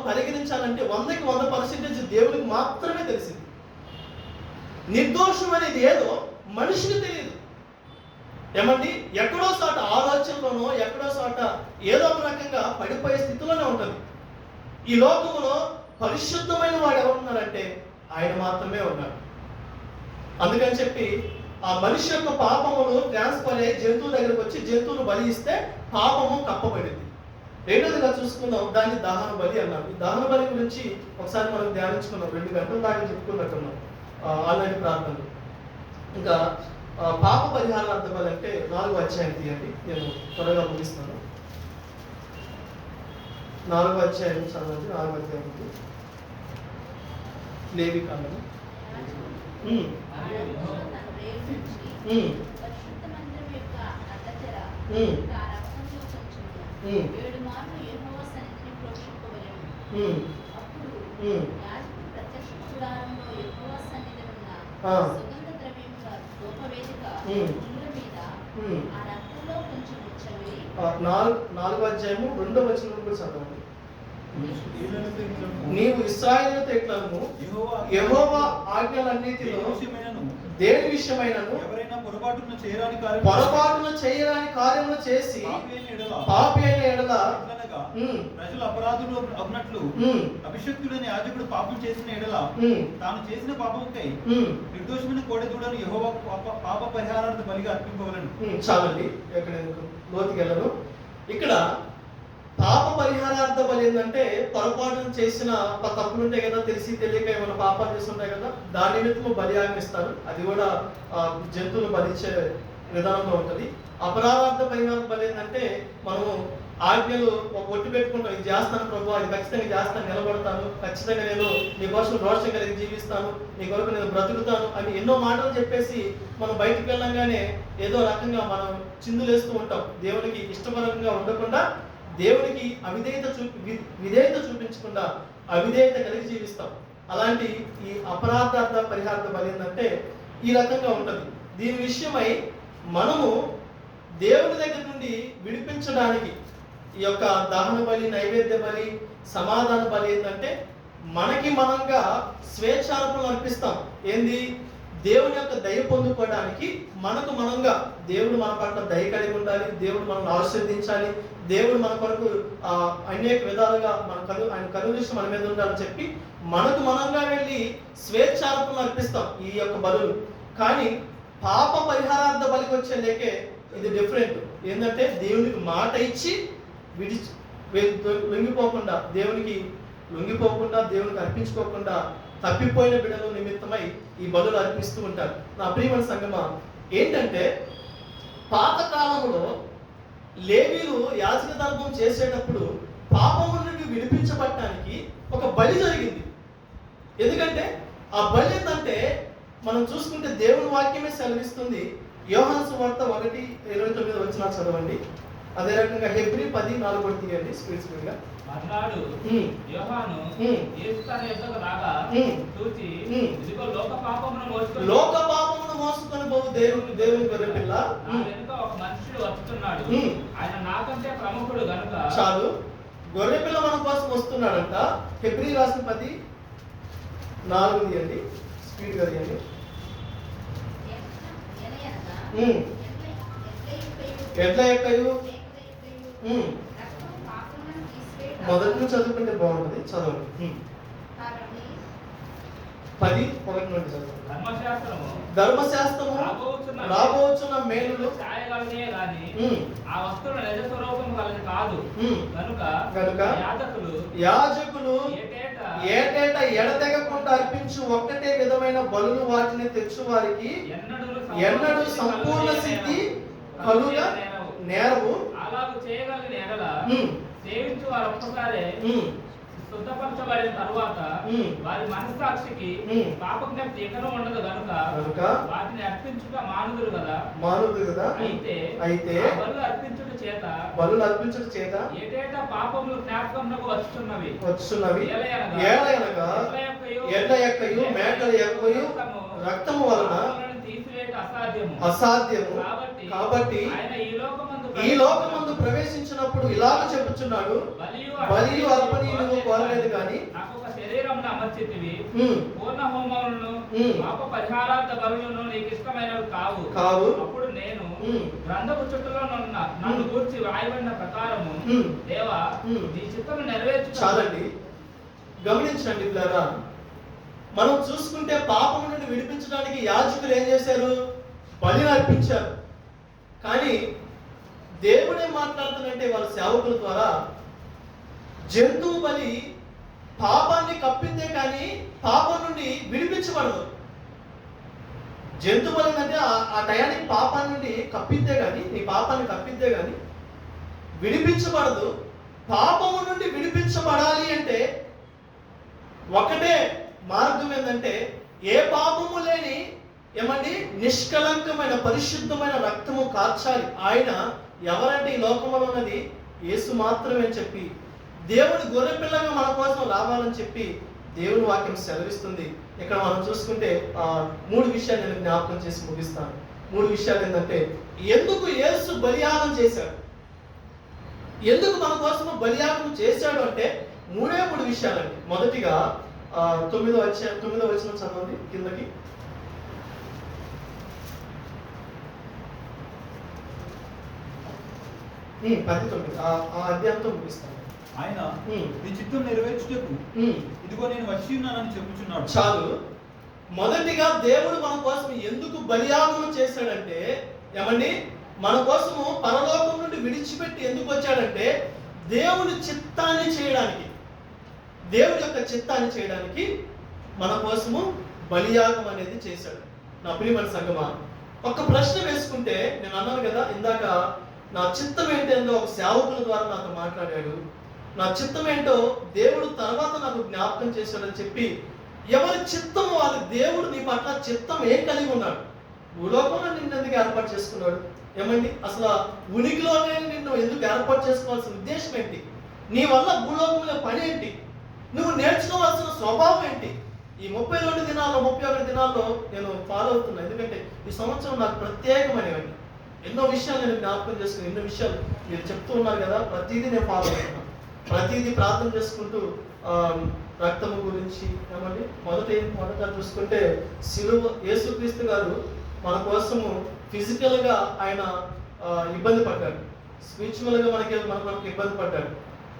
పరిగణించాలంటే 100కి 100% దేవుడికి మాత్రమే తెలిసింది. నిర్దోషం అనేది ఏదో మనిషికి తెలియదు. ఏమండి, ఎక్కడో చోట ఆలోచనలోనో ఎక్కడో చోట ఏదో ఒక రకంగా పడిపోయే స్థితిలోనే ఉంటుంది. ఈ లోకంలో పరిశుద్ధమైన వాడు ఎవరున్నారంటే ఆయన మాత్రమే ఉన్నాడు. అందుకని చెప్పి ఆ మనిషి యొక్క పాపమును ట్రాన్స్ఫర్ అయ్యి జంతువు దగ్గరకు వచ్చి జంతువును బలి ఇస్తే పాపము కప్పబడింది. రెండోదిగా చూసుకుందాం, దాన్ని దహన బలి అన్నారు. ఈ దహన బలి గురించి ఒకసారి మనం ధ్యానించుకున్నాం. 2 గంటల దాకా చెప్పుకున్నట్టున్నాం ఆల్రెడీ ప్రార్థనలు. ఇంకా పాప పరిహారార్థ బలి అంటే 4వ అధ్యాయం తీయండి, నేను త్వరగా ముగిస్తాను. 4వ అధ్యాయం చదవండి. 4వ అధ్యాయం లేవి కాండము. నాలుగో అధ్యాయము 2వ వచనం కూడా చదవండి. నీవు ఇశ్రాయేలుతో ఇట్లను యెహోవా ఆజ్ఞలన్నిటిలో దేని విషయమైనను పొరపాటున చేయరాని కార్యములు చేసి పాపి అయిన ఎడల ప్రజలు అపరాధులు అవునట్లు అభిషక్తుడైన యాజకుడు పాపం చేసిన ఎడల తాను చేసిన పాపంకై నిర్దోషమైన కోడెదూడను యెహోవా పాప పరిహారార్థ బలిగా అర్పింపవలెను. చాలండి, ఎక్కడ లోతుకి వెళ్ళను. ఇక్కడ పాప పరిహారార్థ బలి ఏంటంటే పొరపాటును చేసిన తప్పులు ఉంటాయి కదా, తెలిసి తెలియక ఏమైనా పాపాలు చేస్తుంటాయి కదా, దాని నిమిత్తము బలి ఆజ్ఞిస్తారు. అది కూడా జంతువులు బలిచ్చే విధానంలో ఉంటుంది. అపరాధార్థ పరిహార బలి ఏంటంటే మనము ఆజ్ఞలు ఒక ఒట్టు పెట్టుకుంటాం, ఇది చేస్తాను ప్రభు, అది ఖచ్చితంగా చేస్తాను, నిలబడతాను, ఖచ్చితంగా నేను నీ కోసం రోషం కలిగి జీవిస్తాను, నీ కొరకు నేను బ్రతుకుతాను అని ఎన్నో మాటలు చెప్పేసి మనం బయటికి వెళ్ళంగానే ఏదో రకంగా మనం చిందులేస్తూ ఉంటాం. దేవునికి ఇష్టపరంగా ఉండకుండా, దేవునికి విధేయత చూపించకుండా అవిధేయత కలిగి జీవిస్తాం. అలాంటి ఈ అపరాధార్థ పరిహారార్థ బలి ఏంటంటే ఈ రకంగా ఉంటుంది. దీని విషయమై మనము దేవుని దగ్గర నుండి విడిపించడానికి ఈ యొక్క దహన బలి, నైవేద్య బలి, సమాధాన బలి ఏంటంటే మనకి మనంగా స్వేచ్ఛార్పణలు అర్పిస్తాం. ఏంది? దేవుని యొక్క దయ పొందుకోవడానికి మనకు మనంగా దేవుడు మన పట్ల దయ కలిగి ఉండాలి, దేవుడు మనల్ని ఆశీర్వదించాలి, దేవుడు మన కొరకు అనేక విధాలుగా ఆయన కనుదృష్టి మన మీద ఉండాలని చెప్పి మనకు మనంగా వెళ్ళి స్వేచ్ఛార్పణలు అర్పిస్తాం ఈ యొక్క బలులు. కానీ పాప పరిహారార్థ బలికి వచ్చే లేకే ఇది డిఫరెంట్. ఏంటంటే దేవునికి మాట ఇచ్చి లొంగిపోకుండా, దేవునికి అర్పించుకోకుండా తప్పిపోయిన బిడ్డల నిమిత్తమై ఈ బలులు అర్పిస్తూ ఉంటారు. నా ప్రియమైన సంగమా, ఏంటంటే పాతకాలంలో లేవీలు యాజక ధర్మం చేసేటప్పుడు పాపము నుండి విడిపించబడటానికి ఒక బలి జరిగింది. ఎందుకంటే ఆ బలి ఏంటంటే మనం చూసుకుంటే దేవుని వాక్యమే సెలవిస్తుంది. యోహాను సువార్త 1:29 వచనాలు చదవండి. అదే రకంగా హెబ్రీ 10:4 తీయండి స్పీడ్ గా. మర్నాడు యోహాను యేసు తన యొద్దకు రాగా చూచి, ఇదిగో లోక పాపమును మోసుకొని పోవు దేవుని గొర్రె పిల్ల, నా వెనుక ఒక మనుషుడు వస్తున్నాడు, ఆయన నాకంటే ప్రముఖుడు గనుక. చాలు, గొర్రె పిల్ల మన కోసం వస్తున్నాడంట. హెబ్రీ రాసిన 10:4 తీయండి స్పీడ్ గా తీయండి. ఎట్లా ఎక్కయు మొదటి నుంచి చదువుకుంటే బాగుంటుంది. చదవండి. 10:1 నుండి చదవండి. ధర్మశాస్త్రము రాబోచున్న మేలులు ఛాయగలనే గాని ఆ వస్తువుల నిజ స్వరూపం కలది కాదు కనుక యాజకులు ఏటేటా ఎడతెగకుండా అర్పించు ఒక్కటే విధమైన బలులు వాటిని తెచ్చు వారికి ఎన్నడూ సంపూర్ణ సిద్ధి కలుగ నేరవు. అలాగ చేయగలిగిన ఎడల సేవించు వారు ఒక్కసారి శుద్ధపరచబడిన తరువాత వారి మనస్సాక్షికి పాపజ్ఞప్తి ఎక్కడో ఉండదు కనుక వాటిని అర్పించుట మానుదురు కదా. అయితే బలులు అర్పించుట చేత ఏటేటా పాపములు జ్ఞాపకమునకు వచ్చుచున్నవి. ఏలయనగా ఎడ్ల యొక్కయు మేకల యొక్కయు రక్తము వలన అసాధ్యము. కాబట్టి ఈ లోకమందు ప్రవేశించినప్పుడు ఇలాగ చెప్పుచున్నాడు, బలియు అర్పణీయులు కోరలేదు కానీ శరీరమును అమర్చితివి, పూర్ణ హోమములను పాప పరిహారార్థ బలులను నీకు ఇష్టమైనవి కావు. అప్పుడు నేను గ్రంథపు చుట్టలో నన్ను గూర్చి రాయబడిన ప్రకారము దేవా నీ చిత్తము నెరవేర్చు. చాలండి, గమనించండి పిల్లరా. మనం చూసుకుంటే పాపం నుండి విడిపించడానికి యాజకులు ఏం చేశారు? బలిని అర్పించారు. కానీ దేవుడు ఏం మాట్లాడుతుందంటే వాళ్ళ సేవకుల ద్వారా జంతువు బలి పాపాన్ని కప్పితే కానీ పాపం నుండి విడిపించబడదు. జంతు బలి అంటే ఆ టయానికి పాపాన్ని నుండి కప్పితే కానీ, నీ పాపాన్ని కప్పితే కానీ విడిపించబడదు. పాపము నుండి విడిపించబడాలి అంటే ఒకటే మార్గం ఏంటంటే ఏ పాపము లేని నిష్కలంకమైన పరిశుద్ధమైన రక్తము కార్చాలి. ఆయన ఎవరంటే ఈ లోకంలో ఉన్నది యేసు మాత్రమే అని చెప్పి, దేవుడి గొర్రె పిల్లగా మన కోసం రావాలని చెప్పి దేవుని వాక్యం సెలవిస్తుంది. ఇక్కడ మనం చూసుకుంటే 3 విషయాలు నేను జ్ఞాపకం చేసి ముగిస్తాను. 3 విషయాలు ఏంటంటే, ఎందుకు యేసు బలియాగం చేశాడు, ఎందుకు మన కోసం బలియాగం చేశాడు అంటే 3 విషయాలండి. మొదటిగా 9వ వచనం చదవండి కిందకి. అధ్యాయంతో ముగిస్తాను. ఆయన నీ చిత్తం నెరవేర్చుటకు ఇదిగో నేను వచ్చి ఉన్నానని చెప్పుచున్నాడు. చాలు. మొదటిగా దేవుడు మన కోసం ఎందుకు బలియాగం చేశాడంటే, మన కోసము పరలోకం నుండి విడిచిపెట్టి ఎందుకు వచ్చాడంటే, దేవుని చిత్తాన్ని చేయడానికి, దేవుని యొక్క చిత్తాన్ని చేయడానికి మన కోసము బలియాగం అనేది చేశాడు. నా ప్రియమైన సంగమా, ఒక ప్రశ్న వేసుకుంటే, నేను అన్నాను కదా ఇందాక, నా చిత్తం ఏంటో ఒక సేవకుల ద్వారా నాతో మాట్లాడాడు. నా చిత్తం ఏంటో దేవుడు తర్వాత నాకు జ్ఞాపకం చేశాడని చెప్పి, ఎవరి చిత్తము వాళ్ళ దేవుడు నీ పట్ల చిత్తం ఏం కలిగి ఉన్నాడు? భూలోకంలో నిన్ను ఎందుకు ఏర్పాటు చేసుకున్నాడు? ఏమండి, అసలు ఉనికిలోనే నిన్ను ఎందుకు ఏర్పాటు చేసుకోవాల్సిన ఉద్దేశం ఏంటి? నీ వల్ల భూలోకంలో పని ఏంటి? నువ్వు నేర్చుకోవాల్సిన స్వభావం ఏంటి? ఈ 32 దినాల్లో 31 దినాల్లో నేను ఫాలో అవుతున్నా. ఎందుకంటే ఈ సంవత్సరం నాకు ప్రత్యేకమైనవండి. ఎన్నో విషయాలు నేను జ్ఞాపకం చేసుకుని, ఎన్నో విషయాలు మీరు చెప్తూ ఉన్నారు కదా, ప్రతిదీ నేను ఫాలో అవుతున్నాను. ప్రతిదీ ప్రార్థన చేసుకుంటూ రక్తము గురించి, ఏమండి, మొదట చూసుకుంటే శిలువ, యేసుక్రీస్తు గారు మన కోసము ఫిజికల్గా ఆయన ఇబ్బంది పడ్డాడు, స్పిరిచువల్గా మనకు ఇబ్బంది పడ్డాడు,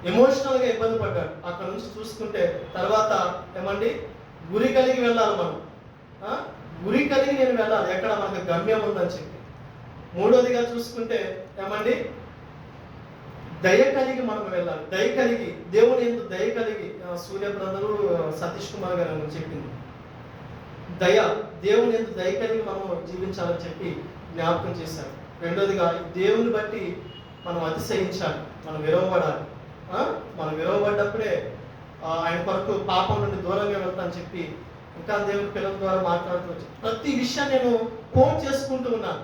ఎమోషనల్గా ఇబ్బంది పడ్డాడు. అక్కడ నుంచి చూసుకుంటే తర్వాత ఏమండి, గురి కలిగి వెళ్ళాలి మనం. గురి కలిగి నేను వెళ్ళాలి, ఎక్కడ మనకు గమ్యం ఉందని చెప్పి. మూడోదిగా చూసుకుంటే ఏమండి, దయ కలిగి మనం వెళ్ళాలి. దయ కలిగి, దేవుని యందు దయ కలిగి, సూర్య బ్రదరు సతీష్ కుమార్ గారు చెప్పింది, దయ, దేవుని యందు దయ కలిగి మనం జీవించాలని చెప్పి జ్ఞాపకం చేశారు. రెండోదిగా దేవుని బట్టి మనం అతిశయించాలి, మనం విరవబడాలి. మనం విరవబడ్డప్పుడే ఆయన కొరకు పాపం నుండి దూరంగా వెళ్తానని చెప్పి ఇంకా దేవుని పిల్లల ద్వారా మాట్లాడుతూ ప్రతి విషయాన్ని నేను కోట్ చేసుకుంటూ ఉన్నాను.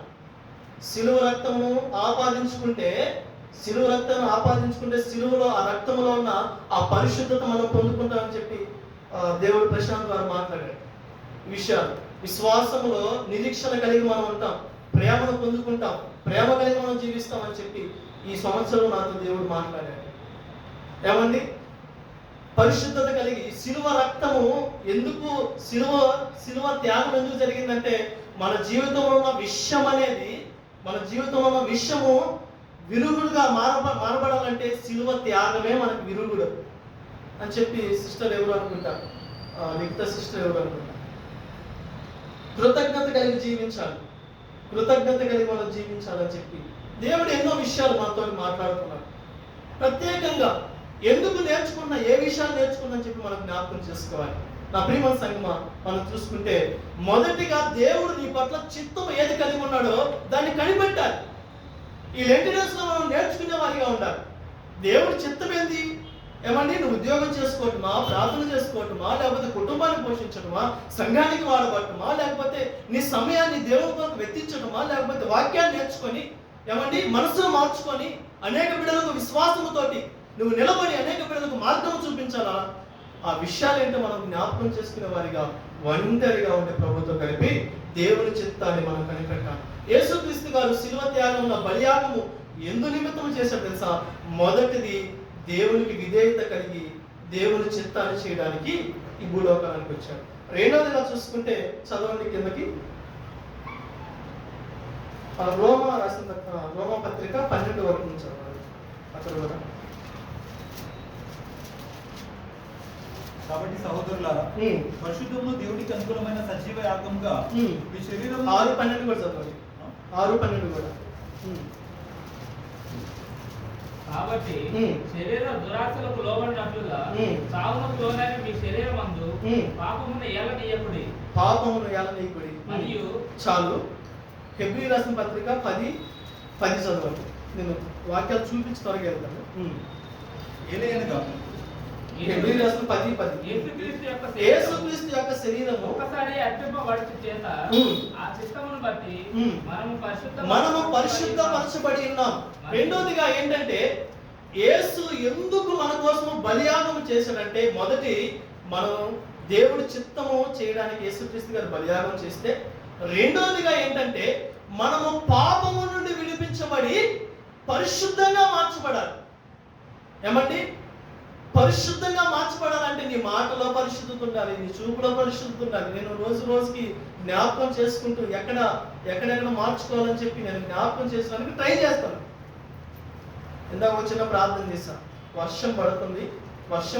శిలువ రక్తము ఆపాదించుకుంటే, శిలువలో ఆ రక్తంలో ఉన్న ఆ పరిశుద్ధత మనం పొందుకుంటామని చెప్పి దేవుడు ప్రశాంత్ గారు మాట్లాడాడు. విషయాలు విశ్వాసములో నిరీక్షణ కలిగి మనం ఉంటాం, ప్రేమను పొందుకుంటాం, ప్రేమ కలిగి మనం జీవిస్తామని చెప్పి ఈ సంవత్సరం నాతో దేవుడు మాట్లాడాడు. ఏమండి, పరిశుద్ధత కలిగి, శిలువ రక్తము ఎందుకు, శిలువ త్యాగం ఎందుకు జరిగిందంటే, మన జీవితంలో ఉన్న విషయం అనేది, మన జీవితంలో ఉన్న విషయము విరుగుడుగా మారబడాలంటే శిలువ త్యాగమే మనకు విరుగుడు అని చెప్పి సిస్టర్ ఎవరు అనుకుంటారు, లిఖిత సిస్టర్ ఎవరు అనుకుంటారు. కృతజ్ఞత కలిగి జీవించాలి, కృతజ్ఞత కలిగి మనం జీవించాలని చెప్పి దేవుడు ఎన్నో విషయాలు మనతో మాట్లాడుతున్నారు. ప్రత్యేకంగా ఎందుకు నేర్చుకున్నా, ఏ విషయాలు నేర్చుకున్నా అని చెప్పి మనం జ్ఞాపకం చేసుకోవాలి. నా ప్రియమైన సంగమా, మనం చూసుకుంటే మొదటిగా దేవుడు నీ పట్ల చిత్తం ఏది కలిగి ఉన్నాడో దాన్ని కనిపెట్టాలి. ఈ లెంట్ డేస్ లో మనం నేర్చుకునే వారిగా ఉండాలి. దేవుడి చిత్తం ఏంది? ఏమండి, నువ్వు ఉద్యోగం చేసుకోవటమా, ప్రార్థన చేసుకోవటమా, లేకపోతే కుటుంబాన్ని పోషించటమా, సంఘానికి వాడబట్టమా, లేకపోతే నీ సమయాన్ని దేవుని కొరకు వెచ్చించటమా, లేకపోతే వాక్యాన్ని నేర్చుకొని ఏమండి మనసును మార్చుకొని అనేక బిడ్డలకు విశ్వాసముతోటి నువ్వు నిలబడి అనేక బిడ్డలకు మార్గం చూపించాలా? ఆ విషయాలు ఏంటో మనం జ్ఞాపకం చేసుకునే వారిగా ఒంటరిగా ఉండే ప్రభుత్వం కలిపి దేవుని చిత్తాన్ని మనం కనిపెట్టాలి. యేసుక్రీస్తు గారు శిలువ త్యాగంలో బలియాగము ఎందు నిమిత్తం చేశాడు తెలుసా? మొదటిది దేవునికి విధేయత కలిగి దేవుని చిత్తాన్ని చేయడానికి ఈ భూలోకానికి వచ్చాడు. రెండోదిగా చూసుకుంటే చదవండి కిందకి, రోమా పత్రిక 12 వరకు నుంచి చదవాలి అక్కడ కూడా. కాబట్టి సహోదరులారా, పరిశుద్ధము దేవుడికి అనుకూలమైన సజీవ యాగంగా మీ శరీరం 6:12 కూడా చదవండి. 6:12 కూడా. కాబట్టి శరీర దురాశలకు లోబడినట్లుగా చావునకు లోనైన మీ శరీరం అందు పాపమును ఏలనీయకుడి. మరియు చాలు. హెబ్రీ రాసిన పత్రిక 10 చదవండి. నేను వాక్యాలు చూపించి త్వరగా వెళ్తాను. ఏలయనగా హెబ్రీ రాసిన 10:10 యేసుక్రీస్తు యొక్క శరీరము ఒకసారి అర్పింపబడుట చేత ఆ చిత్తమును బట్టి మనము పరిశుద్ధపరచబడి ఉన్నాం. రెండోదిగా ఏంటంటే, యేసు ఎందుకు మన కోసం బలియాగం చేశాడంటే, మొదటి మనం దేవుడి చిత్తము చేయడానికి యేసుక్రీస్తు గారు బలియాగం చేస్తే, రెండోదిగా ఏంటంటే మనము పాపము నుండి విడిపించబడి పరిశుద్ధంగా మార్చబడాలి. ఏమండి, పరిశుద్ధంగా మార్చబడాలంటే నీ మాటలో పరిశుద్ధత ఉండాలి, నీ చూపులో పరిశుద్ధత ఉండాలి. నేను రోజుకి జ్ఞాపకం చేసుకుంటూ ఎక్కడెక్కడ మార్చుకోవాలని చెప్పి నేను జ్ఞాపకం చేసుకోవడానికి ట్రై చేస్తాను. ఇందాక వచ్చిన ప్రార్థన చేశాను, వర్షం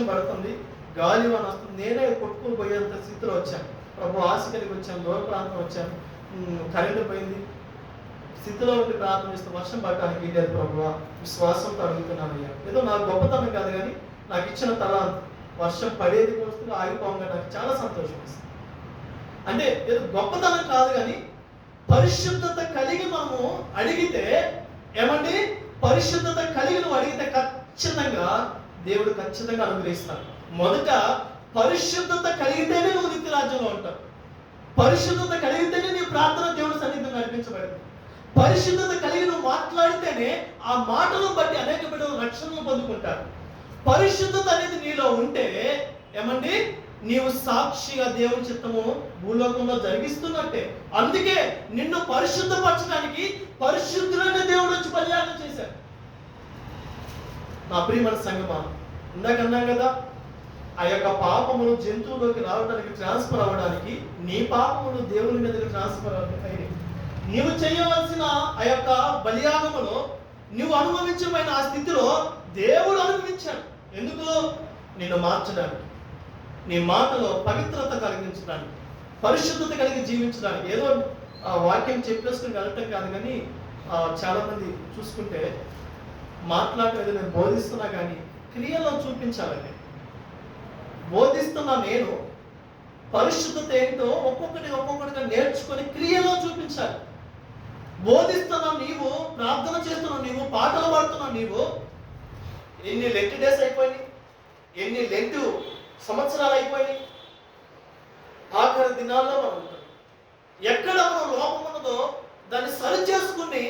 పడుతుంది, గాలి వాన వస్తుంది, నేనే కొట్టుకుని పోయేంత స్థితిలో వచ్చాను. ప్రభు ఆశ కలిగి వచ్చాను, దూర ప్రాంతం వచ్చాను, కరెంటు పోయింది, స్థితిలో ఉండి ప్రార్థన చేస్తే వర్షం పడటానికి లేదు ప్రభువా, విశ్వాసంతో అడుగుతున్నానయ్యా. ఏదో నాకు గొప్పతనం కాదు కానీ నాకు ఇచ్చిన తలాంత్ వర్షం పడేది వస్తుంది ఆగిపోగా నాకు చాలా సంతోషం వేస్తుంది. అంటే ఏదో గొప్పతనం కాదు కానీ పరిశుద్ధత కలిగి మనము అడిగితే ఏమండి, పరిశుద్ధత కలిగి నువ్వు అడిగితే ఖచ్చితంగా దేవుడు ఖచ్చితంగా అనుగ్రహిస్తాడు. మొదట పరిశుద్ధత కలిగితేనే నువ్వు నిత్య రాజ్యంలో ఉంటావు. పరిశుద్ధత కలిగితేనే నీ ప్రార్థన దేవుడి సన్నిధిలో నడిపించబడింది. పరిశుద్ధత కలిగి నువ్వు మాట్లాడితేనే ఆ మాటలను బట్టి అనేక బిడ్డలు రక్షణను పొందుకుంటారు. పరిశుద్ధత అనేది నీలో ఉంటే ఏమండి, నీవు సాక్షిగా దేవుని చిత్తము భూలోకంలో జరిగిస్తున్నట్టే. అందుకే నిన్ను పరిశుద్ధపరచడానికి పరిశుద్ధులైన దేవుడు వచ్చి బలియాగం చేశాడు. నా ప్రియమైన సంగమా, ఇందాక అన్నాం కదా, ఆ యొక్క పాపములు జంతువులోకి రావడానికి ట్రాన్స్ఫర్ అవ్వడానికి నీ పాపములు దేవుని మీదకి ట్రాన్స్ఫర్ అయ్యాయి. నీవు చేయవలసిన ఆ యొక్క బలియాగములో నువ్వు అనుభవించమైన ఆ స్థితిలో దేవుడు అనుభవించాడు. ఎందుకు? నిన్ను మార్చడానికి, నీ మాటలో పవిత్రత కలిగించడానికి, పరిశుద్ధత కలిగి జీవించడానికి. ఏదో వాక్యం చెప్పేసుకుని వెళ్ళటం కాదు కానీ చాలా మంది చూసుకుంటే మాట్లాడలేదు, నేను బోధిస్తున్నా కానీ క్రియలో చూపించాలని. బోధిస్తున్నా నేను పరిశుద్ధత ఏంటో ఒక్కొక్కటిగా నేర్చుకొని క్రియలో చూపించాలి. బోధిస్తున్నావు నీవు, ప్రార్థన చేస్తున్నావు నీవు, పాటలు పాడుతున్నావు నీవు. ఎన్ని లెంట్ డేస్ అయిపోయినాయి, ఎన్ని లెంట్ సంవత్సరాలు అయిపోయినాయి. ఆఖరి దినాల్లో మనం ఉంటాం. ఎక్కడ మనం లోపం ఉన్నదో దాన్ని సరి చేసుకుని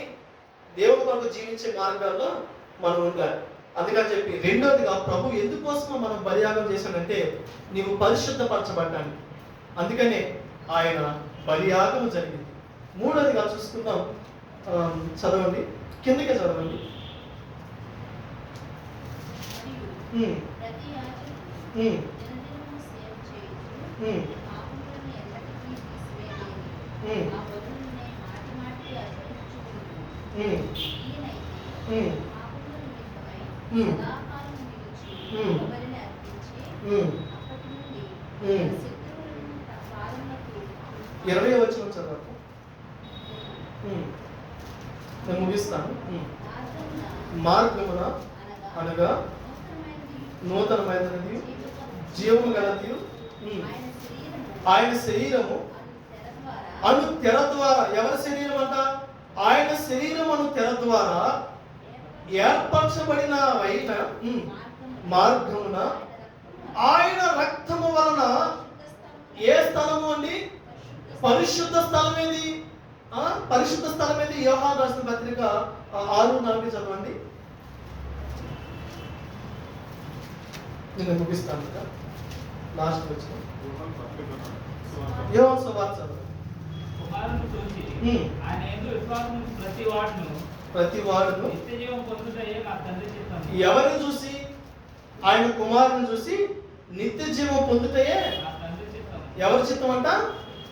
దేవుడి కొరకు జీవించే మార్గాల్లో మనం ఉండాలి. అందుకని చెప్పి రెండోదిగా ప్రభు ఎందుకోసమో మనం బలియాగం చేశాడంటే నీవు పరిశుద్ధపరచబడ్డానికి. అందుకనే ఆయన బలియాగం జరిగింది. మూడోదిగా చూసుకుందాం, చదవండి, కిందకే చదవండి. ఇరవై వచ్చిన చదవండి, నేను ముగిస్తాను. మార్గమున అనగా నూతనమైనది, జీవము గలది ఆయన శరీరము అను తెర ద్వారా. ఎవరి శరీరం అంట? ఆయన శరీరం అను తెర ద్వారా ఏర్పరచబడిన మార్గమున ఆయన రక్తము వలన ఏ స్థలము అండి? పరిశుద్ధ స్థలం ఏది? పరిశుద్ధ స్థలం ఏది? యోహాను రాసిన పత్రిక 6:4 చదవండి. నేను ముగిస్తాను కదా, లాస్ట్ వచ్చిన యోహాను సువార్త చదవండి. కుమారుని చూసి ఆయన యందు విశ్వాసము ప్రతి వాడును నిత్య జీవం పొందుటయే నా తండ్రి చిత్తం. ఎవరిని చూసి? ఆయన కుమారుని చూసి నిత్య జీవం పొందుటయే నా తండ్రి చిత్తం. ఎవరి చిత్తం అంట?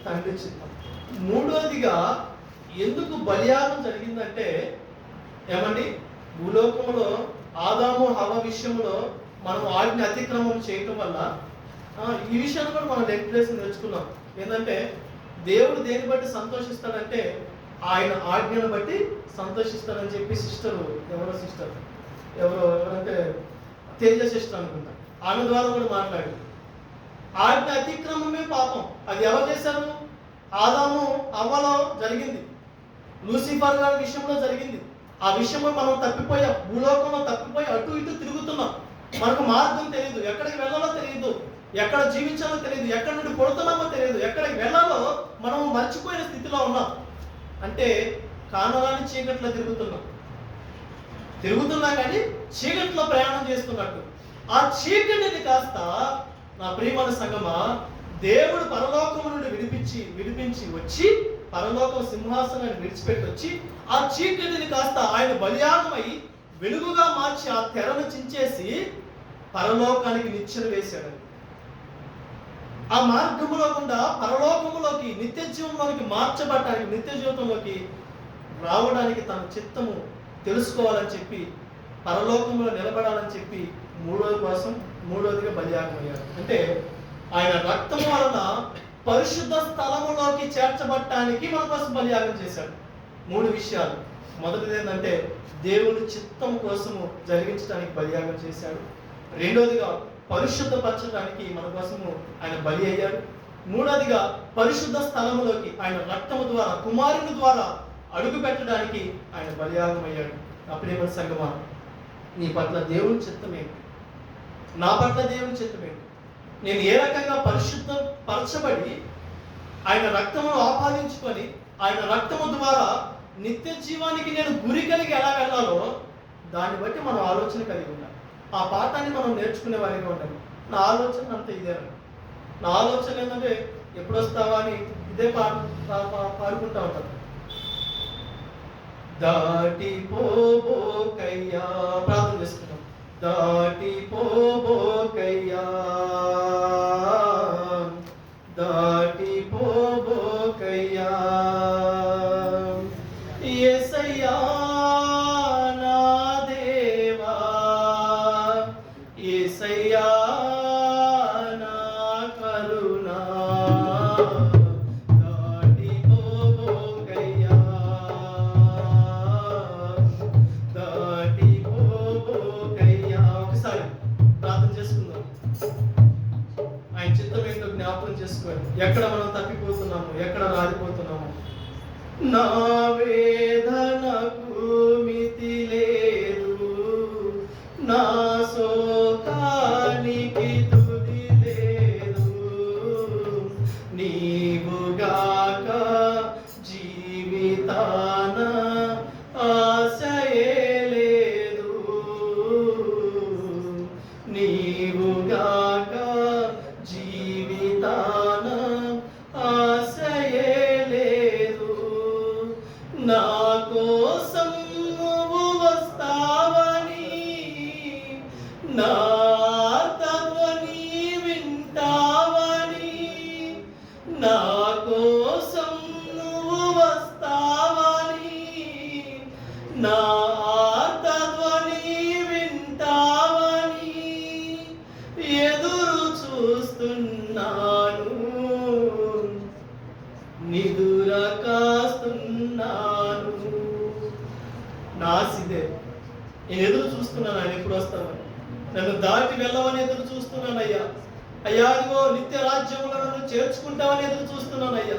తండ్రి చిత్తం. మూడోదిగా ఎందుకు బలియాగం జరిగిందంటే ఏమండి, భూలోకంలో ఆదాము హవ్వ విషయంలో మనం ఆజ్ఞ అతిక్రమం చేయటం వల్ల ఈ విషయాన్ని కూడా మనం డెక్లరేషన్ నేర్చుకున్నాం. ఏంటంటే దేవుడు దేని బట్టి సంతోషిస్తాడంటే ఆయన ఆజ్ఞను బట్టి సంతోషిస్తాడని చెప్పి ఎవరంటే తేజ సిస్టర్ అనుకుంటా, ఆమె ద్వారా కూడా మాట్లాడి ఆజ్ఞ అతిక్రమమే పాపం. అది ఎవరు చేశారు? ఆదాము అవ్వలో జరిగింది, లూసిఫర్ గారి విషయంలో జరిగింది. ఆ విషయంలో మనం తప్పిపోయాం, భూలోకంలో తప్పిపోయి అటు ఇటు తిరుగుతున్నాం. మనకు మార్గం తెలియదు, ఎక్కడికి వెళ్ళాలో తెలియదు, ఎక్కడ జీవించాలో తెలియదు, ఎక్కడి నుండి పుడుతున్నామో తెలియదు, ఎక్కడికి వెళ్ళాలో మనం మర్చిపోయిన స్థితిలో ఉన్నాం. అంటే కానరాని చీకట్లో తిరుగుతున్నా కానీ చీకట్లో ప్రయాణం చేస్తున్నట్టు. ఆ చీకటిని కాస్త నా ప్రియమైన సంగమా, దేవుడు పరలోకం నుండి విడిపించి వచ్చి పరలోకం సింహాసనాన్ని విడిచిపెట్టి వచ్చి ఆ చీకటిని కాస్త ఆయన బలియాగమై వెలుగుగా మార్చి ఆ తెరను చించేసి పరలోకానికి నిచ్చెన వేశాడు. ఆ మార్గములో గుండా పరలోకములోకి నిత్య జీవంలోకి మార్చబడటానికి, నిత్య జీవితంలోకి రావడానికి తన చిత్తము తెలుసుకోవాలని చెప్పి, పరలోకంలో నిలబడాలని చెప్పి మూడోదిగా బలియాగమయ్యాడు. అంటే ఆయన రక్తము వలన పరిశుద్ధ స్థలములోకి చేర్చబడటానికి మన కోసం బలియాగం చేశాడు. 3 విషయాలు. మొదటిది ఏంటంటే దేవుని చిత్తం కోసము జరిగించడానికి బలియాగం చేశాడు. రెండోదిగా పరిశుద్ధపరచడానికి మన కోసము ఆయన బలి అయ్యాడు. మూడోదిగా పరిశుద్ధ స్థలములోకి ఆయన రక్తము ద్వారా, కుమారుని ద్వారా అడుగు పెట్టడానికి ఆయన బలియాగం అయ్యాడు. నా ప్రియమైన సంగమా, నీ పట్ల దేవుని చిత్తమేంటి? నా పట్ల దేవుని చిత్తమేంటి? నేను ఏ రకంగా పరిశుద్ధపరచబడి ఆయన రక్తమును ఆపాదించుకొని ఆయన రక్తము ద్వారా నిత్య జీవానికి నేను గురి కలిగి ఎలా వెళ్ళాలో దాన్ని బట్టి మనం ఆలోచన కలిగి ఉండాలి. ఆ పాఠాన్ని మనం నేర్చుకునే వారిగా ఉండాలి. నా ఆలోచన అంత ఇదేనండి. నా ఆలోచన ఏంటంటే ఎప్పుడు వస్తావా అని ఇదే పాడుకుంటా ఉంటాను. దాటిపోబోకయ్యా, ప్రార్థన చేసుకుంటాం. దాటిపోబోకయ్యా, దాటిపోబోకయ్యా, యేసయ్యా నా దేవా, యేసయ్యా నా కరుణా, దాటిపోబోకయ్యా, దాటిపోబోకయ్యా. ఒకసారి ప్రార్థన చేసుకుందాం. ఆయన చిత్తం ఏంటో జ్ఞాపకం చేసుకోవాలి. ఎక్కడ మనం తప్పిపోతున్నాము, ఎక్కడ రాలిపోతున్నాము. నా వేదనకు మితి లేదు, నా శోకానికి తుది లేదు, నీవుగాక జీవితాన ఆశయే లేదు, నీవుగాక జీవితాన ఆశయే లేదు. నా కోసం నువ్వు వస్తావని, నా ఆర్తధ్వని వింటావని, నా కోసం నువ్వు వస్తావని, నా ఆర్తధ్వని వింటావని ఎదురు చూస్తున్నాను, నిదుర కాస్తున్నాను. నా ఆశిదే, నేను ఎదురు చూస్తున్నాను ఆయన ఎప్పుడు వస్తామని. నన్ను దాటి వెళ్ళవని ఎదురు చూస్తున్నాను అయ్యా. అయ్యా ఇదిగో నిత్య రాజ్యంలో నన్ను చేర్చుకుంటామని ఎదురు చూస్తున్నాను అయ్యా.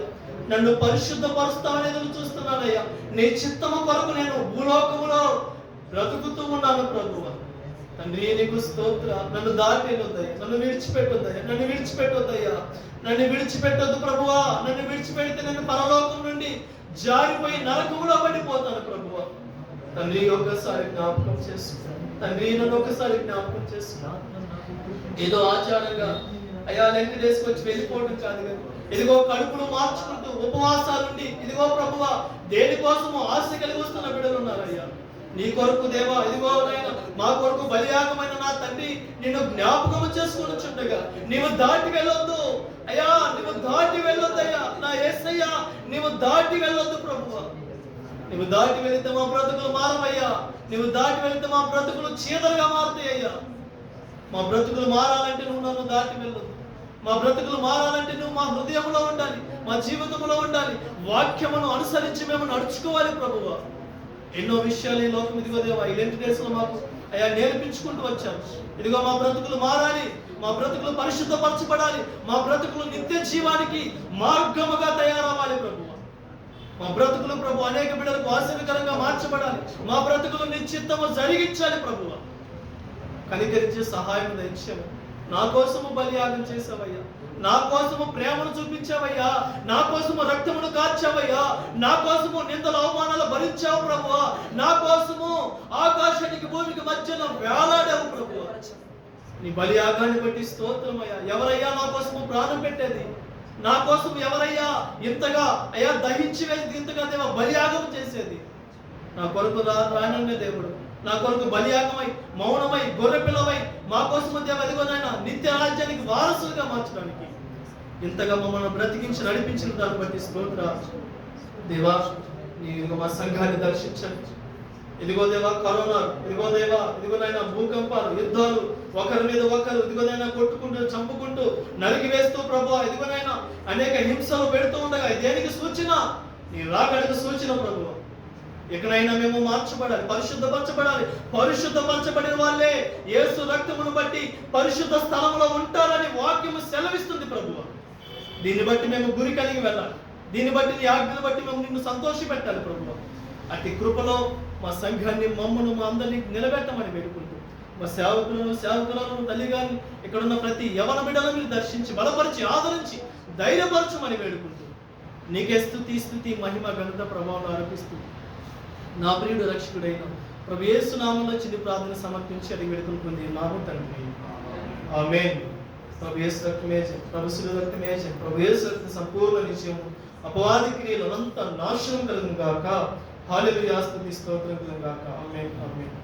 నన్ను పరిశుద్ధపరుస్తామని ఎదురు చూస్తున్నాను అయ్యా. నీ చిత్తము కొరకు నేను భూలోకములో బ్రతుకుతూ ఉన్నాను ప్రభువా. తండ్రి నీకు స్తోత్ర. నన్ను దాటేయొద్దయ్యా, నన్ను విడిచిపెట్టొద్దయ్యా, నన్ను విడిచిపెట్టొద్దయ్యా, నన్ను విడిచిపెట్టొద్దు ప్రభువా. నన్ను విడిచిపెడితే నేను పరలోకం నుండి జారిపోయి నరకములో పడిపోతాను ప్రభువా. తండ్రి ఒక్కసారి జ్ఞాపకం చేసుకున్నాను. తండ్రి నన్ను ఒకసారి జ్ఞాపకం చేసుకున్నాను. ఏదో ఆచారంగా అయ్యా లెంక చేసుకొచ్చి వెళ్ళిపోవడం కాదు కదా. ఇదిగో కడుపులు మార్చుకుంటూ ఉపవాసాలుండి ఇదిగో ప్రభువా దేనికోసము ఆశ కలిగి వస్తున్న బిడ్డలు ఉన్నారు అయ్యా. నీ కొరకు దేవా ఇదిగో నాయన మా కొరకు బలియాగమైన నా తండ్రి నిన్ను జ్ఞాపకం చేసుకుని చుండగా నీవు దాటి వెళ్ళొద్దు అయ్యా, నీవు దాటి వెళ్ళొద్దయ్యా. నా యేసయ్యా నీవు దాటి వెళ్ళొద్దు ప్రభువా. నీవు దాటి వెళితే మా బ్రతుకులు మారవయ్యా. నీవు దాటి వెళితే మా బ్రతుకులు చీదలుగా మారుతాయ్యా. మా బ్రతుకులు మారాలంటే నువ్వు నన్ను దాటి వెళ్ళొద్దు. మా బ్రతుకులు మారాలంటే నువ్వు మా హృదయంలో ఉండాలి, మా జీవితంలో ఉండాలి. వాక్యమును అనుసరించి మేము నడుచుకోవాలి ప్రభువా. ఎన్నో విషయాలు ఈ లోకం ఇదిగో దేవా ఇలాంటి దేశంలో మాకు అయ్యా నేర్పించుకుంటూ వచ్చాము. ఇదిగో మా బ్రతుకులు మారాలి, మా బ్రతుకులు పరిశుద్ధపరచబడాలి, మా బ్రతుకులు నిత్య జీవానికి మార్గముగా తయారవ్వాలి ప్రభువా. మా బ్రతుకులు ప్రభు అనేక బిడ్డలకు ఆశీర్వకరంగా మార్చబడాలి. మా బ్రతుకులు నిశ్చిత్తము జరిగించాలి ప్రభువా. కనికరించే సహాయం దయచేయము. నా కోసము బలియాగం చేసావయ్యా, నా కోసము ప్రేమను చూపించావయ్యా, నా కోసము రక్తమును కార్చావయ్యా, నా కోసము నిందల అవమానాలు భరించావు ప్రభువా, నా కోసము ఆకాశానికి భూమికి మధ్యలో వేలాడావు ప్రభువా. నీ బలియాగాన్ని బట్టి స్తోత్రమయ్యా. ఎవరయ్యా నా కోసము ప్రాణం పెట్టేది? నా కోసం ఎవరయ్యా ఇంతగా అయ్యా దహించి వేసి ఇంతగా దేవ బలియాగం చేసేది? నా కొరకు రానన్నే దేవుడు నా కొరకు బలియాగమై మౌనమై గొర్రె పిల్లవై మా కోసం దేవ ఎదుగునైనా నిత్య రాజ్యానికి వారసులుగా మార్చడానికి ఇంతగా మమ్మల్ని బ్రతికించి నడిపించిన దాన్ని బట్టి స్తోత్ర దేవా. నీవు మా సంఘాన్ని దర్శించండి. ఇదిగో దేవా కరోనా, ఇదిగో దేవా ఇదిగోనైనా భూకంపాలు, యుద్ధాలు, ఒకరి మీద ఒకరు ఇదిగోనైనా కొట్టుకుంటూ చంపుకుంటూ నరికి వేస్తూ ప్రభువా ఇదిగోనైనా అనేక హింసలు పెడుతూ ఉండగా దేనికి సూచన? నీ రాకడకు సూచన ప్రభువా. ఇకనైనా మేము మార్చబడాలి, పరిశుద్ధపరచబడాలి. పరిశుద్ధపరచబడిన వాళ్ళే యేసు రక్తమును బట్టి పరిశుద్ధ స్థలంలో ఉంటారని వాక్యము సెలవిస్తుంది ప్రభువా. దీన్ని బట్టి మేము గురి కలిగి వెళ్ళాలి. దీన్ని బట్టి నీ ఆజ్ఞను బట్టి మేము నిన్ను సంతోషపెట్టాలి ప్రభువా. అతి కృపలో మా సంఘాన్ని, మమ్మను, మా అందరినీ నిలబెట్టమని వేడుకుంటూ, మా సేవకులను తల్లిగారిని, ఇక్కడున్న ప్రతి యవన బిడ్డలను మీరు దర్శించి, బలపరిచి, ఆదరించి, ధైర్యపరచమని వేడుకుంటూ, నీకే స్తుతి మహిమ ఘనత ప్రభావం ఆరోపిస్తూ నా ప్రియుడు రక్షకుడైన ప్రభు యేసు నామములో చిన్న ప్రార్థన సమర్పించి అడిగి వేడుకుంటుంది నాము తండ్రి. ఆమేన్. ప్రభు యేసు రక్తమే జయం, ప్రభు శిలువ రక్తమే జయం, ప్రభు యేసు రక్త సంపూర్ణ నిజయం. అపవాది క్రియలు అనంత నాశనం కలుగును గాక. హల్లెలూయా, స్తుతి స్తోత్రం కలుగును గాక. ఆమేన్, ఆమేన్.